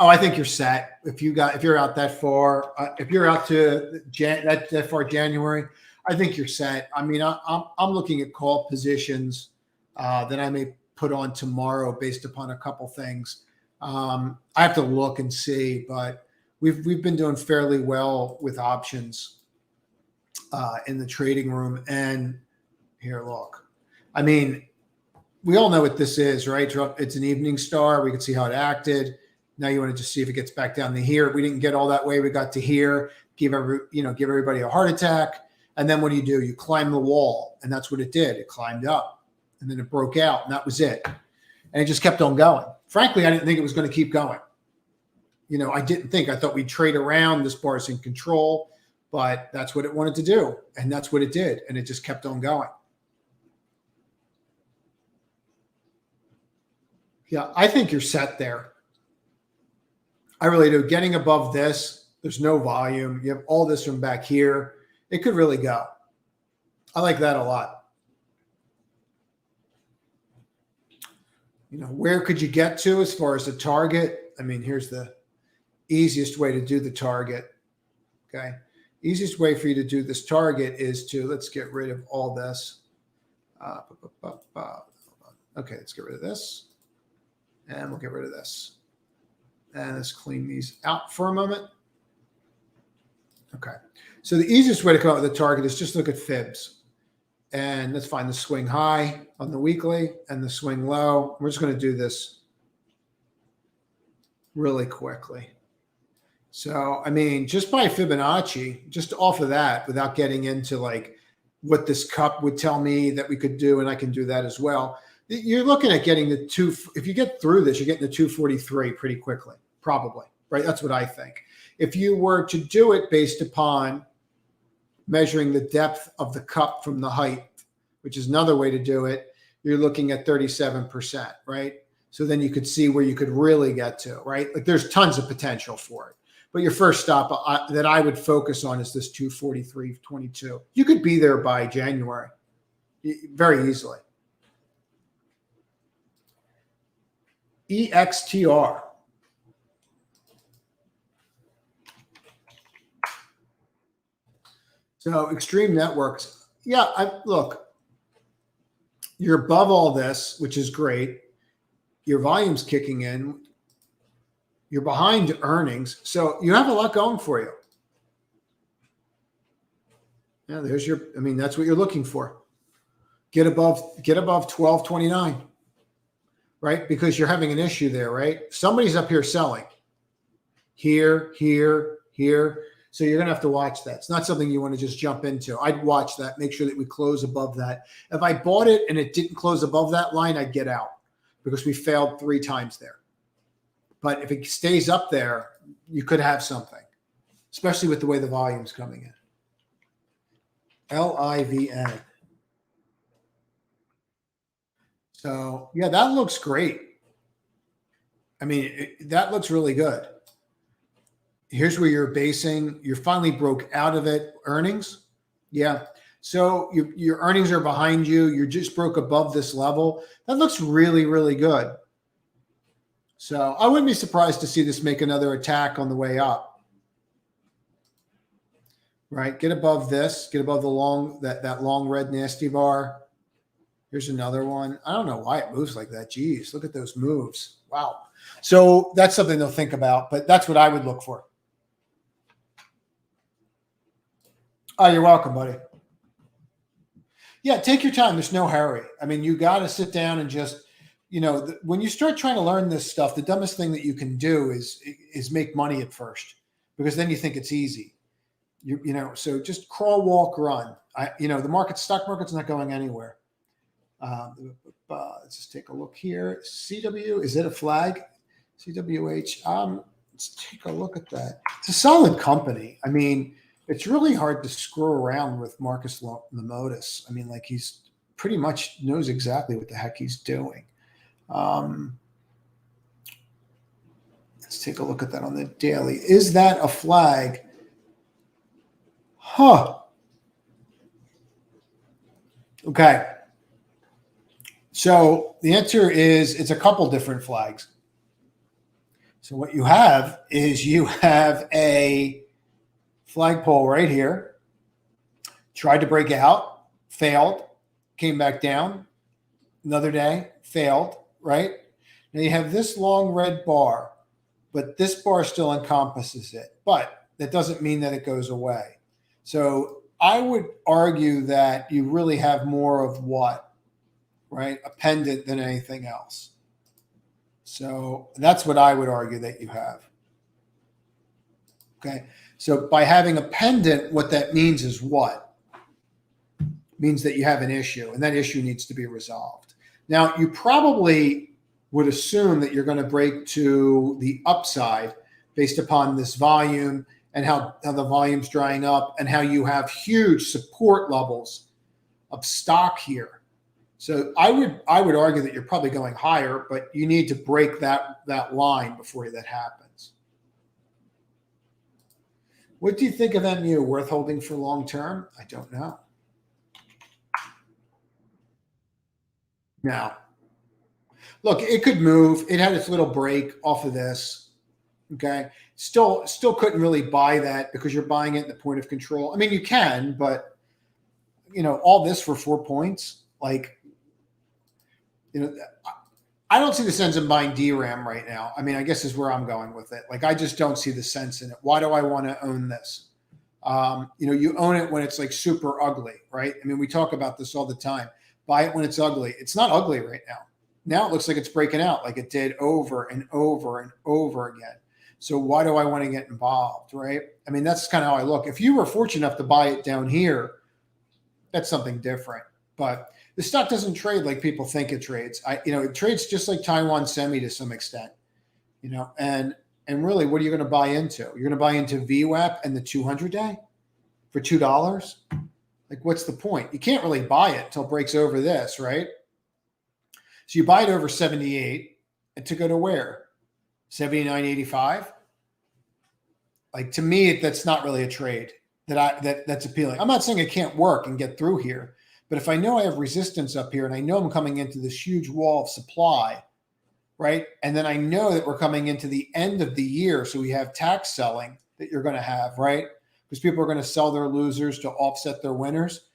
Oh, I think you're set. If you're out that far, if you're out to that far January, I think you're set. I mean, I'm looking at call positions that I may put on tomorrow based upon a couple things. I have to look and see, but we've been doing fairly well with options in the trading room. And here, look, I mean, we all know what this is, right? It's an evening star. We can see how it acted. Now you want to just see if it gets back down to here. We didn't get all that way. We got to here, give everybody a heart attack. And then what do? You climb the wall. And that's what it did. It climbed up and then it broke out and that was it. And it just kept on going. Frankly, I didn't think it was going to keep going. I thought we'd trade around. This bar is in control, but that's what it wanted to do. And that's what it did. And it just kept on going. Yeah, I think you're set there. I really do. Getting above this There's no volume. You have all this from back here. It could really go. I like that a lot. You know, where could you get to as far as the target? I mean, here's the easiest way to do the target. Okay. Easiest way for you to do this target is to, let's get rid of all this. Okay, let's get rid of this. And we'll get rid of this. And let's clean these out for a moment. Okay. So the easiest way to come up with a target is just look at fibs. And let's find the swing high on the weekly and the swing low. We're just going to do this really quickly. So, I mean, just by Fibonacci, just off of that, without getting into like what this cup would tell me that we could do, and I can do that as well. You're looking at getting the two. If you get through this, you're getting the 243 pretty quickly, probably, right? That's what I think. If you were to do it based upon measuring the depth of the cup from the height, which is another way to do it, you're looking at 37%, right? So then you could see where you could really get to, right? Like there's tons of potential for it. But your first stop that I would focus on is this 243.22. You could be there by January very easily. EXTR. So Extreme Networks. Yeah, look, you're above all this, which is great. Your volume's kicking in. You're behind earnings. So you have a lot going for you. Yeah, there's your, I mean, that's what you're looking for. Get above 1229, right? Because you're having an issue there, right? Somebody's up here selling. Here. So you're going to have to watch that. It's not something you want to just jump into. I'd watch that, make sure that we close above that. If I bought it and it didn't close above that line, I'd get out because we failed 3 times there. But if it stays up there, you could have something, especially with the way the volume's coming in. LIVN. So, yeah, that looks great. I mean, that looks really good. Here's where you're basing. You finally broke out of it. Earnings. Yeah. So your earnings are behind you. You just broke above this level. That looks really, really good. So I wouldn't be surprised to see this make another attack on the way up. Right. Get above this. Get above the long, that long red nasty bar. Here's another one. I don't know why it moves like that. Geez, look at those moves. Wow. So that's something they'll think about, but that's what I would look for. Oh, you're welcome, buddy. Yeah, take your time. There's no hurry. I mean, you got to sit down and just, you know, when you start trying to learn this stuff, the dumbest thing that you can do is make money at first, because then you think it's easy. You know, so just crawl, walk, run. The stock market's not going anywhere. Let's just take a look here. CW, is it a flag? CWH. Let's take a look at that. It's a solid company. I mean, it's really hard to screw around with Marcus Lemonis. I mean, like he's pretty much knows exactly what the heck he's doing. Let's take a look at that on the daily. Is that a flag? Huh. Okay. So the answer is it's a couple different flags. So what you have is you have a flagpole right here, tried to break out, failed, came back down, another day, failed, right? Now you have this long red bar, but this bar still encompasses it, but that doesn't mean that it goes away. So I would argue that you really have more of what, right? A pendant than anything else. So that's what I would argue that you have. Okay. So by having a pendant, what that means is what? It means that you have an issue, and that issue needs to be resolved. Now, you probably would assume that you're going to break to the upside based upon this volume and how the volume's drying up and how you have huge support levels of stock here. So I would argue that you're probably going higher, but you need to break that line before that happens. What do you think of MU? Worth holding for long term? I don't know. Now, look, it could move. It had its little break off of this. Okay. Still couldn't really buy that because you're buying it in the point of control. I mean, you can, but all this for 4 points, like, I don't see the sense in buying DRAM right now. I mean, I guess is where I'm going with it. Like, I just don't see the sense in it. Why do I want to own this? You own it when it's like super ugly, right? I mean, we talk about this all the time. Buy it when it's ugly. It's not ugly right now. Now it looks like it's breaking out like it did over and over and over again. So why do I want to get involved, right? I mean, that's kind of how I look. If you were fortunate enough to buy it down here, that's something different. But the stock doesn't trade like people think it trades. It trades just like Taiwan Semi to some extent, and really, what are you going to buy into? You're going to buy into VWAP and the 200 day for $2? Like, what's the point? You can't really buy it until it breaks over this, right? So you buy it over 78 and to go to where? 79.85. Like, to me, that's not really a trade that's appealing. I'm not saying it can't work and get through here, but if I know I have resistance up here and I know I'm coming into this huge wall of supply, right? And then I know that we're coming into the end of the year. So we have tax selling that you're going to have, right? Because people are going to sell their losers to offset their winners.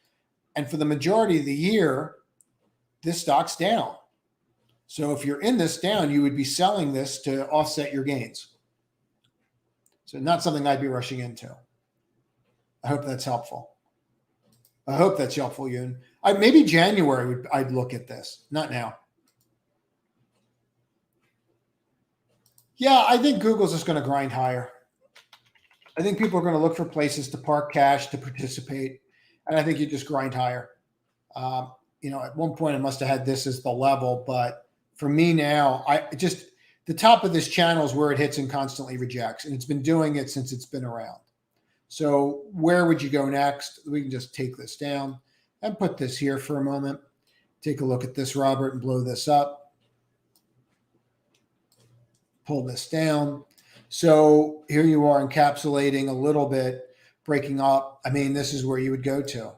And for the majority of the year, this stock's down. So if you're in this down, you would be selling this to offset your gains. So not something I'd be rushing into. I hope that's helpful. I hope that's helpful, Yoon. Maybe January I'd look at this. Not now. Yeah, I think Google's just going to grind higher. I think people are going to look for places to park cash to participate, and I think you just grind higher. At one point I must have had this as the level, but for me now, the top of this channel is where it hits and constantly rejects, and it's been doing it since it's been around. So where would you go next? We can just take this down and put this here for a moment. Take a look at this, Robert, and blow this up. Pull this down. So here you are encapsulating a little bit, breaking up. I mean, this is where you would go to.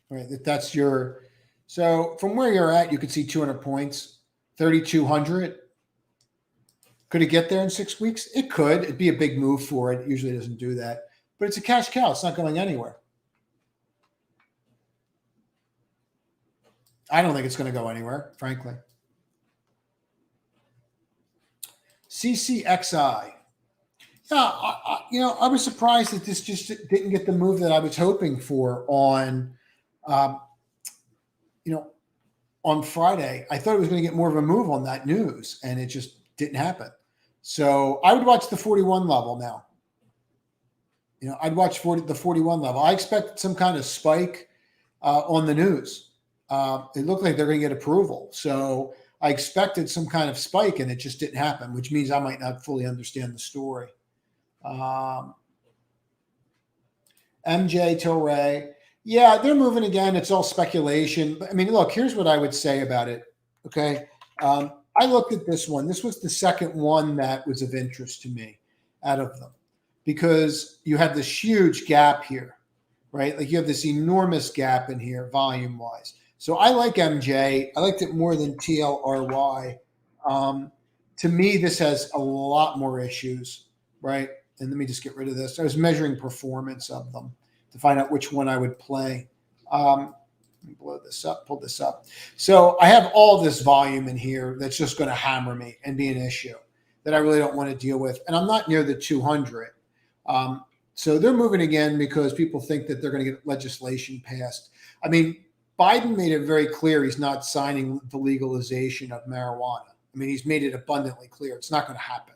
Right, that's your, so from where you're at, you could see 200 points, 3,200. Could it get there in 6 weeks? It could. It'd be a big move for it. It usually doesn't do that. But it's a cash cow. It's not going anywhere. I don't think it's going to go anywhere, frankly. CCXI. Yeah, I was surprised that this just didn't get the move that I was hoping for on Friday. I thought it was going to get more of a move on that news, and it just didn't happen. So I would watch the 41 level now. I'd watch the 41 level. I expect some kind of spike on the news. It looked like they're going to get approval. So I expected some kind of spike, and it just didn't happen, which means I might not fully understand the story. MJ Tilray. Yeah, they're moving again. It's all speculation. But I mean, look, here's what I would say about it. Okay. I looked at this one. This was the second one that was of interest to me out of them because you have this huge gap here, right? Like you have this enormous gap in here volume wise. So I like MJ. I liked it more than TLRY. To me, this has a lot more issues, right? And let me just get rid of this. I was measuring performance of them to find out which one I would play. Let me blow this up, pull this up. So I have all this volume in here that's just going to hammer me and be an issue that I really don't want to deal with. And I'm not near the 200. So they're moving again because people think that they're going to get legislation passed. I mean, Biden made it very clear he's not signing the legalization of marijuana. I mean, he's made it abundantly clear it's not going to happen.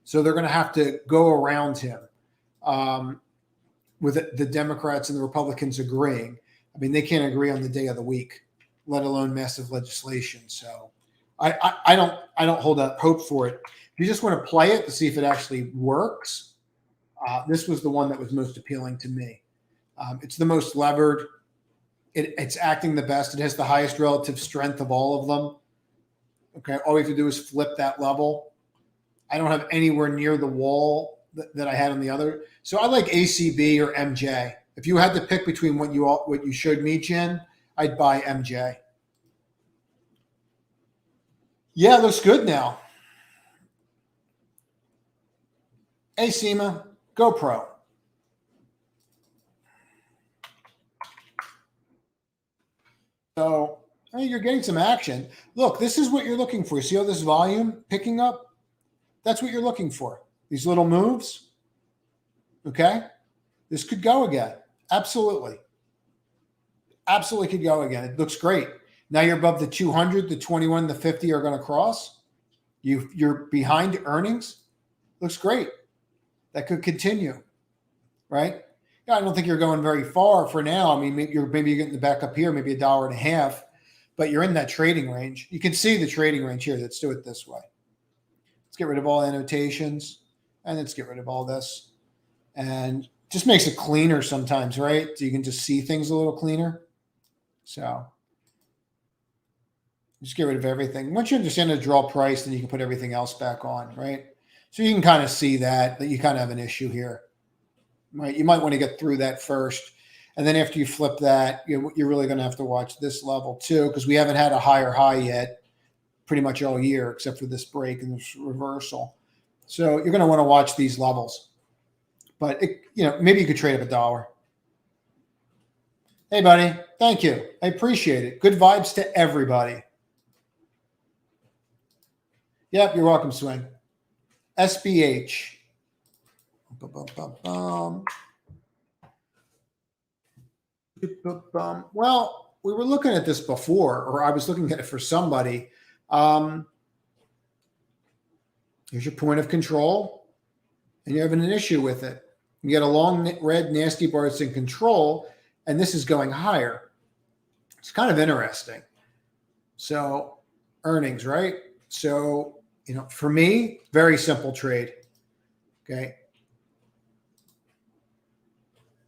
So they're going to have to go around him with the Democrats and the Republicans agreeing. I mean, they can't agree on the day of the week, let alone massive legislation. So I don't hold up hope for it. If you just want to play it to see if it actually works, this was the one that was most appealing to me. It's the most levered. It's acting the best. It has the highest relative strength of all of them. Okay, all we have to do is flip that level. I don't have anywhere near the wall that I had on the other. So I like ACB or MJ. If you had to pick between what you showed me, Jen, I'd buy MJ. Yeah, it looks good now. Hey, Seema, GoPro. So hey, you're getting some action. Look, this is what you're looking for. See all this volume picking up? That's what you're looking for. These little moves. Okay. This could go again. Absolutely. Absolutely could go again. It looks great. Now you're above the 200, the 21, the 50 are going to cross. You're behind earnings. Looks great. That could continue, right? Yeah, I don't think you're going very far for now. I mean, maybe you're getting the back up here, maybe $1.50, but you're in that trading range. You can see the trading range here. Let's do it this way. Let's get rid of all annotations, and let's get rid of all this, and just makes it cleaner sometimes, right? So you can just see things a little cleaner. So just get rid of everything. Once you understand the draw price, then you can put everything else back on, right? So you can kind of see that you kind of have an issue here, right? You might want to get through that first. And then after you flip that, you're really going to have to watch this level too, because we haven't had a higher high yet pretty much all year, except for this break and this reversal. So you're going to want to watch these levels. But, maybe you could trade up $1. Hey, buddy. Thank you. I appreciate it. Good vibes to everybody. Yep, you're welcome, Swing. SBH. Well, we were looking at this before, or I was looking at it for somebody. Here's your point of control, and you're having an issue with it. You get a long red nasty bar that's in control, and this is going higher. It's kind of interesting. So earnings, right? So, for me, very simple trade. Okay.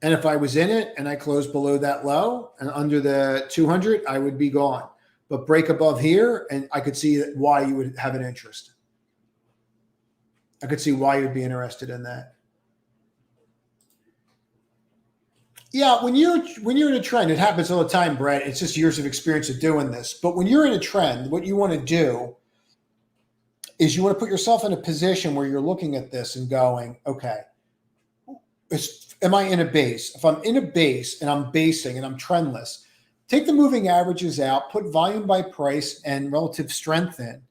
And if I was in it and I closed below that low and under the 200, I would be gone. But break above here, and I could see why you would have an interest. I could see why you'd be interested in that. Yeah, when you're in a trend, it happens all the time, Brett. It's just years of experience of doing this. But when you're in a trend, what you want to do is you want to put yourself in a position where you're looking at this and going, okay, am I in a base? If I'm in a base and I'm basing and I'm trendless, take the moving averages out, put volume by price and relative strength in.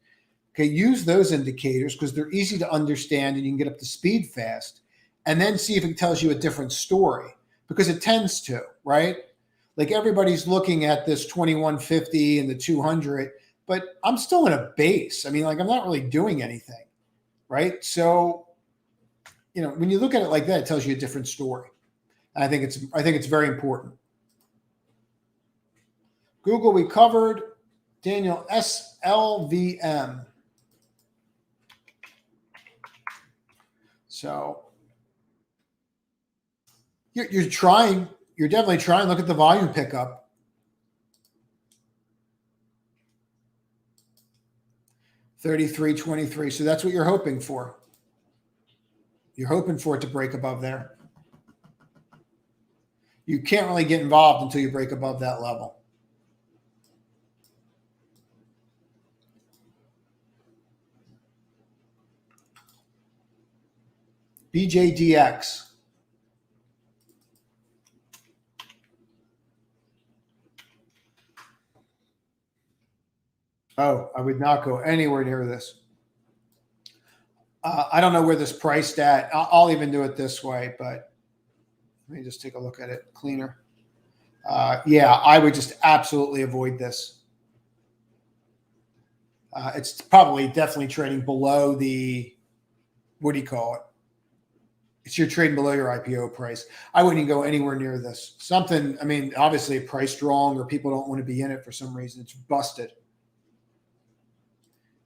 Okay, use those indicators because they're easy to understand and you can get up to speed fast. And then see if it tells you a different story, because it tends to, right? Like everybody's looking at this 2150 and the 200, but I'm still in a base. I mean, like I'm not really doing anything, right? So, when you look at it like that, it tells you a different story. And I think it's very important. Google, we covered. Daniel, SLVM. So you're trying. You're definitely trying. Look at the volume pickup. $33.23. So that's what you're hoping for. You're hoping for it to break above there. You can't really get involved until you break above that level. BJDX. Oh, I would not go anywhere near this. I don't know where this priced at. I'll even do it this way, but let me just take a look at it cleaner. Yeah, I would just absolutely avoid this. It's probably definitely trading below the, what do you call it? You're trading below your IPO price. I wouldn't even go anywhere near this. Something, I mean, obviously priced wrong or people don't want to be in it for some reason. It's busted.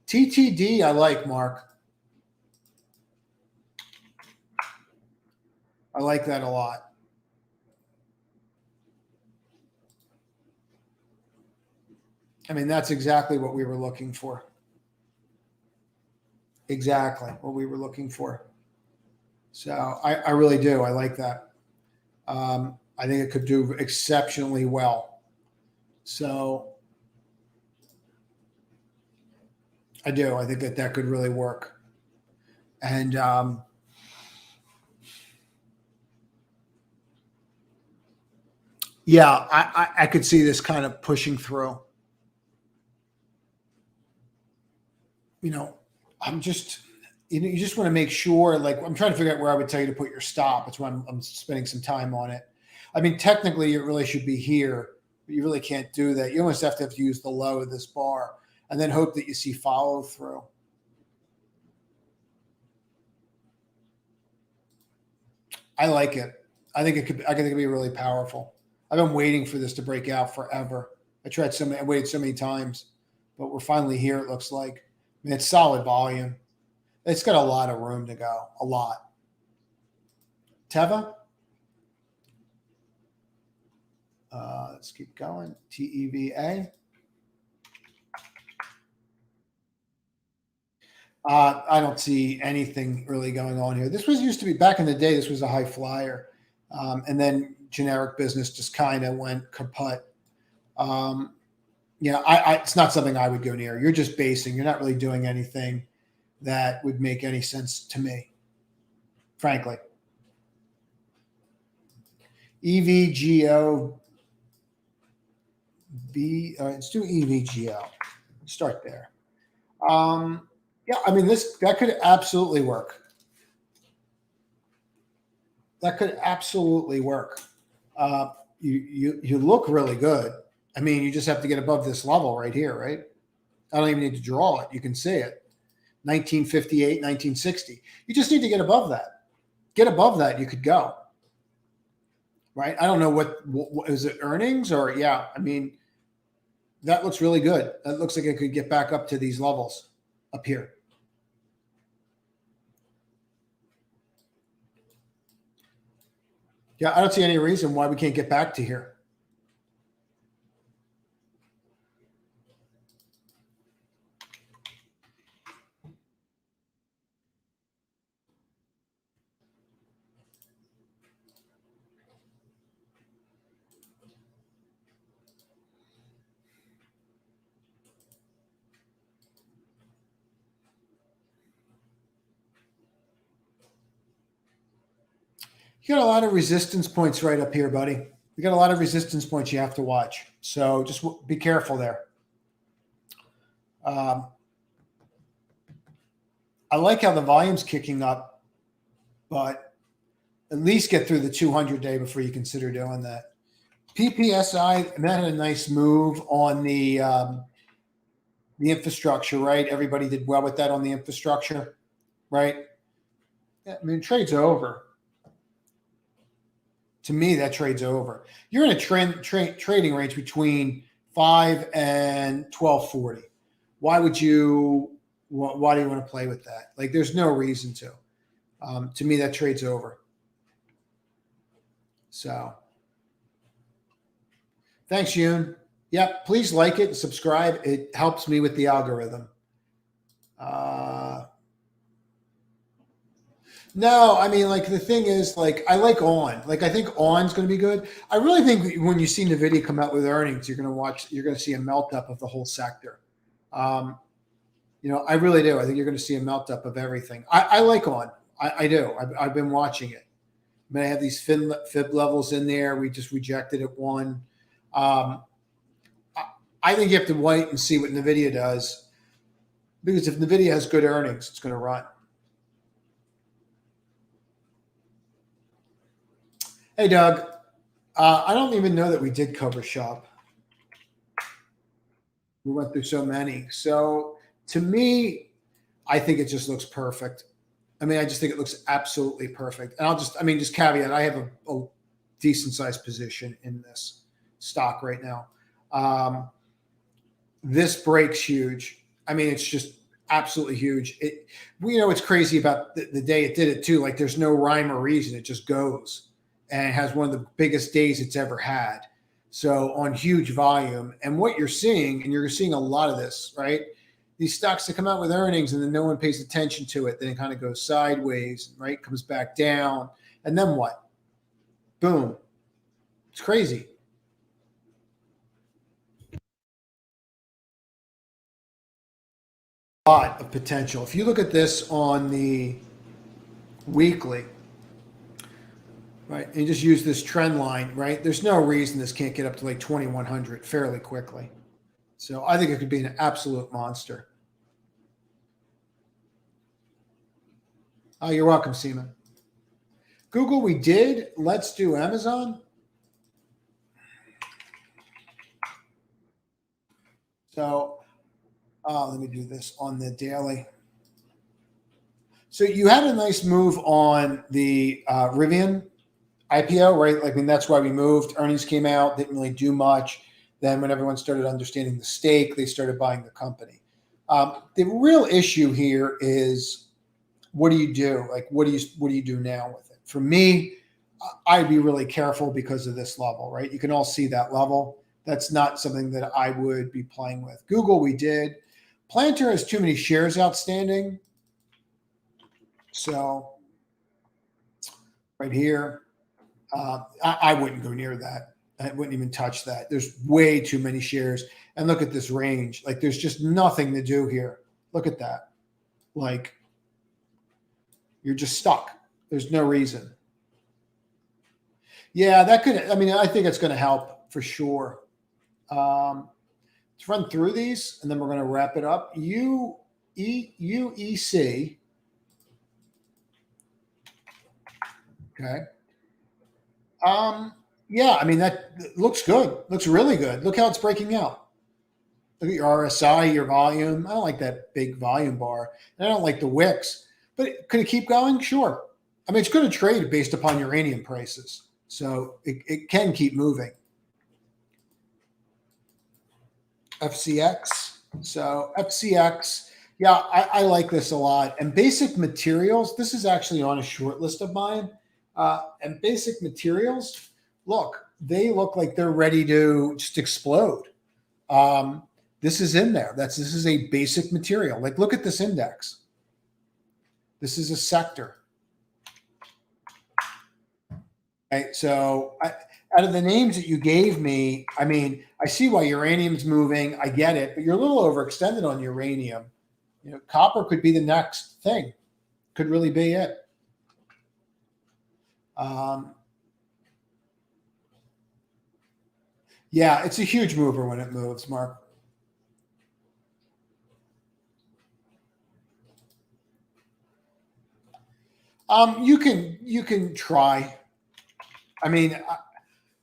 TTD, I like, Mark. I like that a lot. I mean, that's exactly what we were looking for. exactly what we were looking for. So I really do. I like that. I think it could do exceptionally well. So I do. I think that that could really work. And yeah, I could see this kind of pushing through. You know, I'm just, you just want to make sure, like, I'm trying to figure out where I would tell you to put your stop. That's why I'm spending some time on it. I mean, technically, it really should be here, but you really can't do that. You almost have to use the low of this bar and then hope that you see follow through. I like it. I think it could. I think it could be really powerful. I've been waiting for this to break out forever. I waited so many times, but we're finally here. It looks like. I mean, it's solid volume. It's got a lot of room to go. A lot. Teva. Let's keep going. TEVA. I don't see anything really going on here. This was used to be back in the day. This was a high flyer, and then generic business just kind of went kaput. Um, it's not something I would go near. You're just basing. You're not really doing anything that would make any sense to me, frankly. EVGO let's do EVGO. Start there. Yeah, I mean that could absolutely work. That could absolutely work. You look really good. I mean, you just have to get above this level right here, right? I don't even need to draw it. You can see it. 1958, 1960. You just need to get above that. Get above that, you could go. Right? I don't know what is it, earnings or yeah, I mean that looks really good. That looks like it could get back up to these levels up here. Yeah, I don't see any reason why we can't get back to here. You got a lot of resistance points right up here, buddy. You got a lot of resistance points you have to watch. So just be careful there. Um, I like how the volume's kicking up, but at least get through the 200 day before you consider doing that. PPSI, and that had a nice move on the infrastructure, right? Everybody did well with that on the infrastructure, right? Yeah, I mean, trade's over. To me, that trade's over. You're in a trading range between 5 and 1240. Why would you? Why do you want to play with that? Like, there's no reason to. To me, that trade's over. So, thanks, Yoon. Yep, please like it and subscribe. It helps me with the algorithm. No, I mean, like the thing is, like I like On. Like I think On's going to be good. I really think when you see Nvidia come out with earnings, you're going to see a melt up of the whole sector. Um, I really do. I think you're going to see a melt up of everything. I like On. I do. I've been watching it. I mean, I have these fib levels in there. We just rejected at one. Um, I think you have to wait and see what Nvidia does, because if Nvidia has good earnings, it's going to run. Hey, Doug. I don't even know that we did cover shop. We went through so many. So to me, I think it just looks perfect. I mean, I just think it looks absolutely perfect. And just caveat, I have a decent sized position in this stock right now. This breaks huge. I mean, it's just absolutely huge. It's crazy about the day it did it too. Like there's no rhyme or reason. It just goes, and it has one of the biggest days it's ever had. So on huge volume, and what you're seeing, and you're seeing a lot of this, right? these stocks that come out with earnings and then no one pays attention to it. Then it kind of goes sideways, right? Comes back down. And then what? Boom. It's crazy. A lot of potential. If you look at this on the weekly, right, and you just use this trend line, right? There's no reason this can't get up to like 2,100 fairly quickly. So I think it could be an absolute monster. Oh, you're welcome, Seaman. Google, we did. Let's do Amazon. So let me do this on the daily. So you had a nice move on the Rivian IPO, right? Like, I mean, that's why we moved. Earnings came out, didn't really do much. Then when everyone started understanding the stake, they started buying the company. The real issue here is, what do you do? Like, what do you do now with it? For me, I'd be really careful because of this level, right? You can all see that level. That's not something that I would be playing with. Google, we did. Planter has too many shares outstanding. So right here, I wouldn't go near that. I wouldn't even touch that. There's way too many shares. And look at this range. Like, there's just nothing to do here. Look at that. Like, you're just stuck. There's no reason. Yeah, that could, I mean, I think it's going to help for sure. Let's run through these and then we're going to wrap it up. UEC. Okay. Yeah, I mean, that looks good. Looks really good. Look how it's breaking out. Look at your RSI, your volume. I don't like that big volume bar. And I don't like the wicks. But could it keep going? Sure. I mean, it's going to trade based upon uranium prices. So it can keep moving. FCX. So FCX, yeah, I like this a lot. And Basic Materials, this is actually on a short list of mine. And Basic Materials, look, they look like they're ready to just explode. This is in there. This is a basic material. Like, look at this index. This is a sector. Right. So out of the names that you gave me, I mean, I see why uranium's moving. I get it, but you're a little overextended on uranium. You know, copper could be the next thing. Could really be it. Yeah, it's a huge mover when it moves, Mark. You can try. I mean,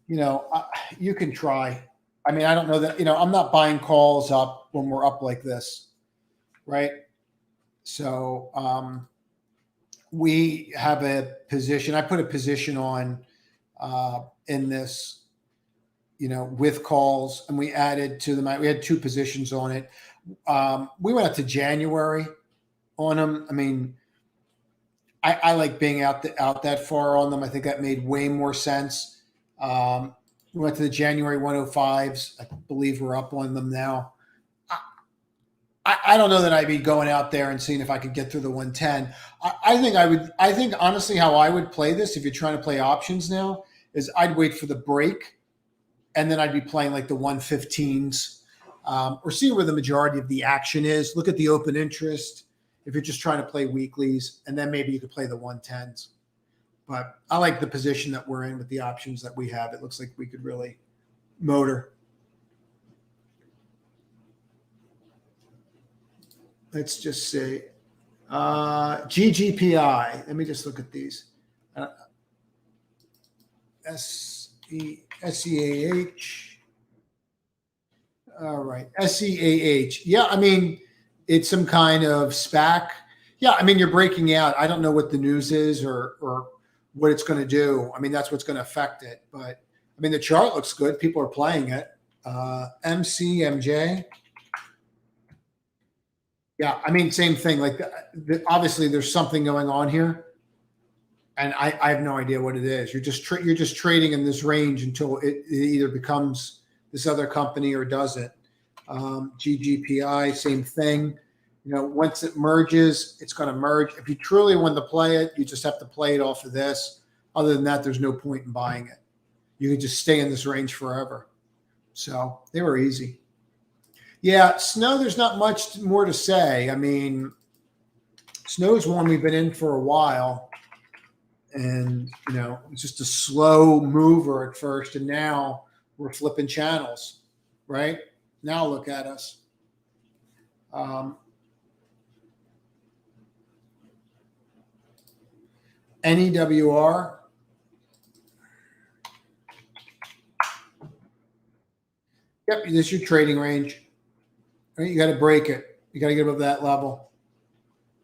you can try. I mean, I don't know that, I'm not buying calls up when we're up like this, right? So we have a position. I put a position on in this, with calls, and we added to them. We had 2 positions on it. We went up to January on them. I mean, I like being out that far on them. I think that made way more sense. We went to the January 105s. I believe we're up on them now. I don't know that I'd be going out there and seeing if I could get through the 110. I think honestly how I would play this, if you're trying to play options now, is I'd wait for the break and then I'd be playing like the 115s or see where the majority of the action is. Look at the open interest if you're just trying to play weeklies, and then maybe you could play the 110s. But I like the position that we're in with the options that we have. It looks like we could really motor. Let's just say GGPI. Let me just look at these. SEAH. All right. SEAH. Yeah, I mean, it's some kind of SPAC. Yeah, I mean, you're breaking out. I don't know what the news is or what it's going to do. I mean, that's what's going to affect it. But, I mean, the chart looks good. People are playing it. MCMJ. Yeah, I mean, same thing. Like, obviously, there's something going on here, and I have no idea what it is. You're just trading in this range until it either becomes this other company or doesn't. GGPI, same thing. Once it merges, it's going to merge. If you truly want to play it, you just have to play it off of this. Other than that, there's no point in buying it. You can just stay in this range forever. So they were easy. Yeah, snow, there's not much more to say. I mean, snow's one we've been in for a while. And, it's just a slow mover at first. And now we're flipping channels, right? Now look at us. NEWR. Yep, this is your trading range. Right? You got to break it. You got to get above that level.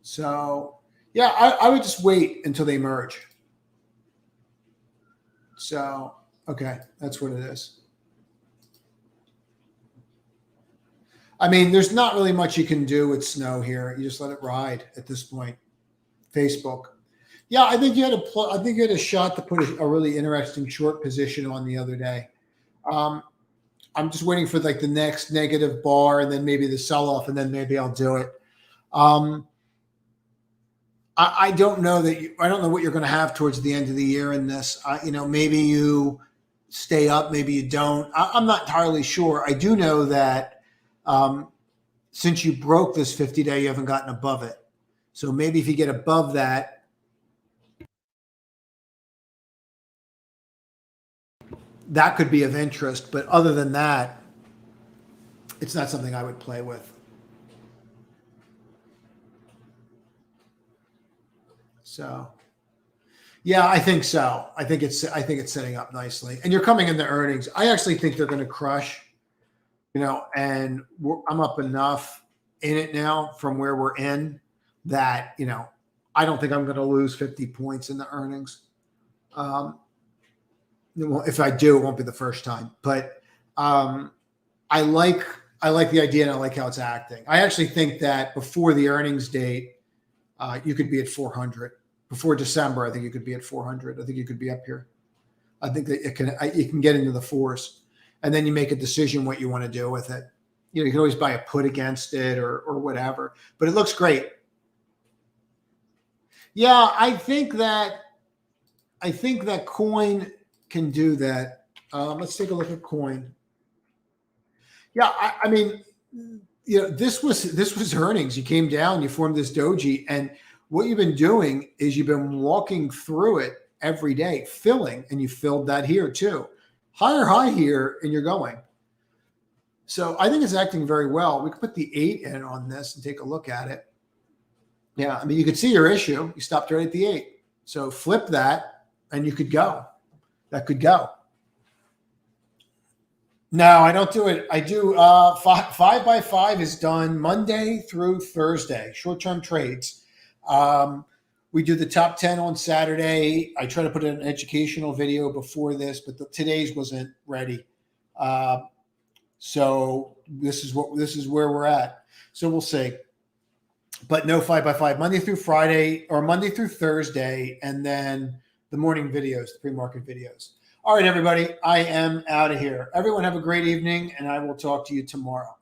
So, yeah, I would just wait until they merge. So, okay, that's what it is. I mean, there's not really much you can do with snow here. You just let it ride at this point. Facebook. Yeah, I think you had a shot to put a really interesting short position on the other day. I'm just waiting for like the next negative bar and then maybe the sell off, and then maybe I'll do it. I don't know I don't know what you're going to have towards the end of the year in this. Maybe you stay up, maybe you don't. I'm not entirely sure. I do know that since you broke this 50-day, you haven't gotten above it. So maybe if you get above that, that could be of interest. But other than that, it's not something I would play with. So, yeah, I think so. I think it's setting up nicely. And you're coming into earnings. I actually think they're going to crush, and I'm up enough in it now from where we're in that, I don't think I'm going to lose 50 points in the earnings. Well, if I do, it won't be the first time. But I like the idea, and I like how it's acting. I actually think that before the earnings date, you could be at 400. Before December, I think you could be at 400. I think you could be up here. I think that you can get into the fours, and then you make a decision what you want to do with it. You can always buy a put against it or whatever. But it looks great. Yeah, I think that coin can do that. Let's take a look at coin. Yeah, I mean, this was earnings. You came down, you formed this doji, and what you've been doing is you've been walking through it every day, filling, and you filled that here too. Higher high here, and you're going. So I think it's acting very well. We could put the 8 in on this and take a look at it. Yeah, I mean, you could see your issue. You stopped right at the 8. So flip that, and you could go. That could go. No, I don't do it. I do 5 by 5 is done Monday through Thursday, short-term trades. We do the top 10 on Saturday. I try to put in an educational video before this, but today's wasn't ready. So this is where we're at. So we'll see. But no 5 by 5 Monday through Friday or Monday through Thursday, and then the morning videos, the pre-market videos. All right, everybody, I am out of here. Everyone have a great evening, and I will talk to you tomorrow.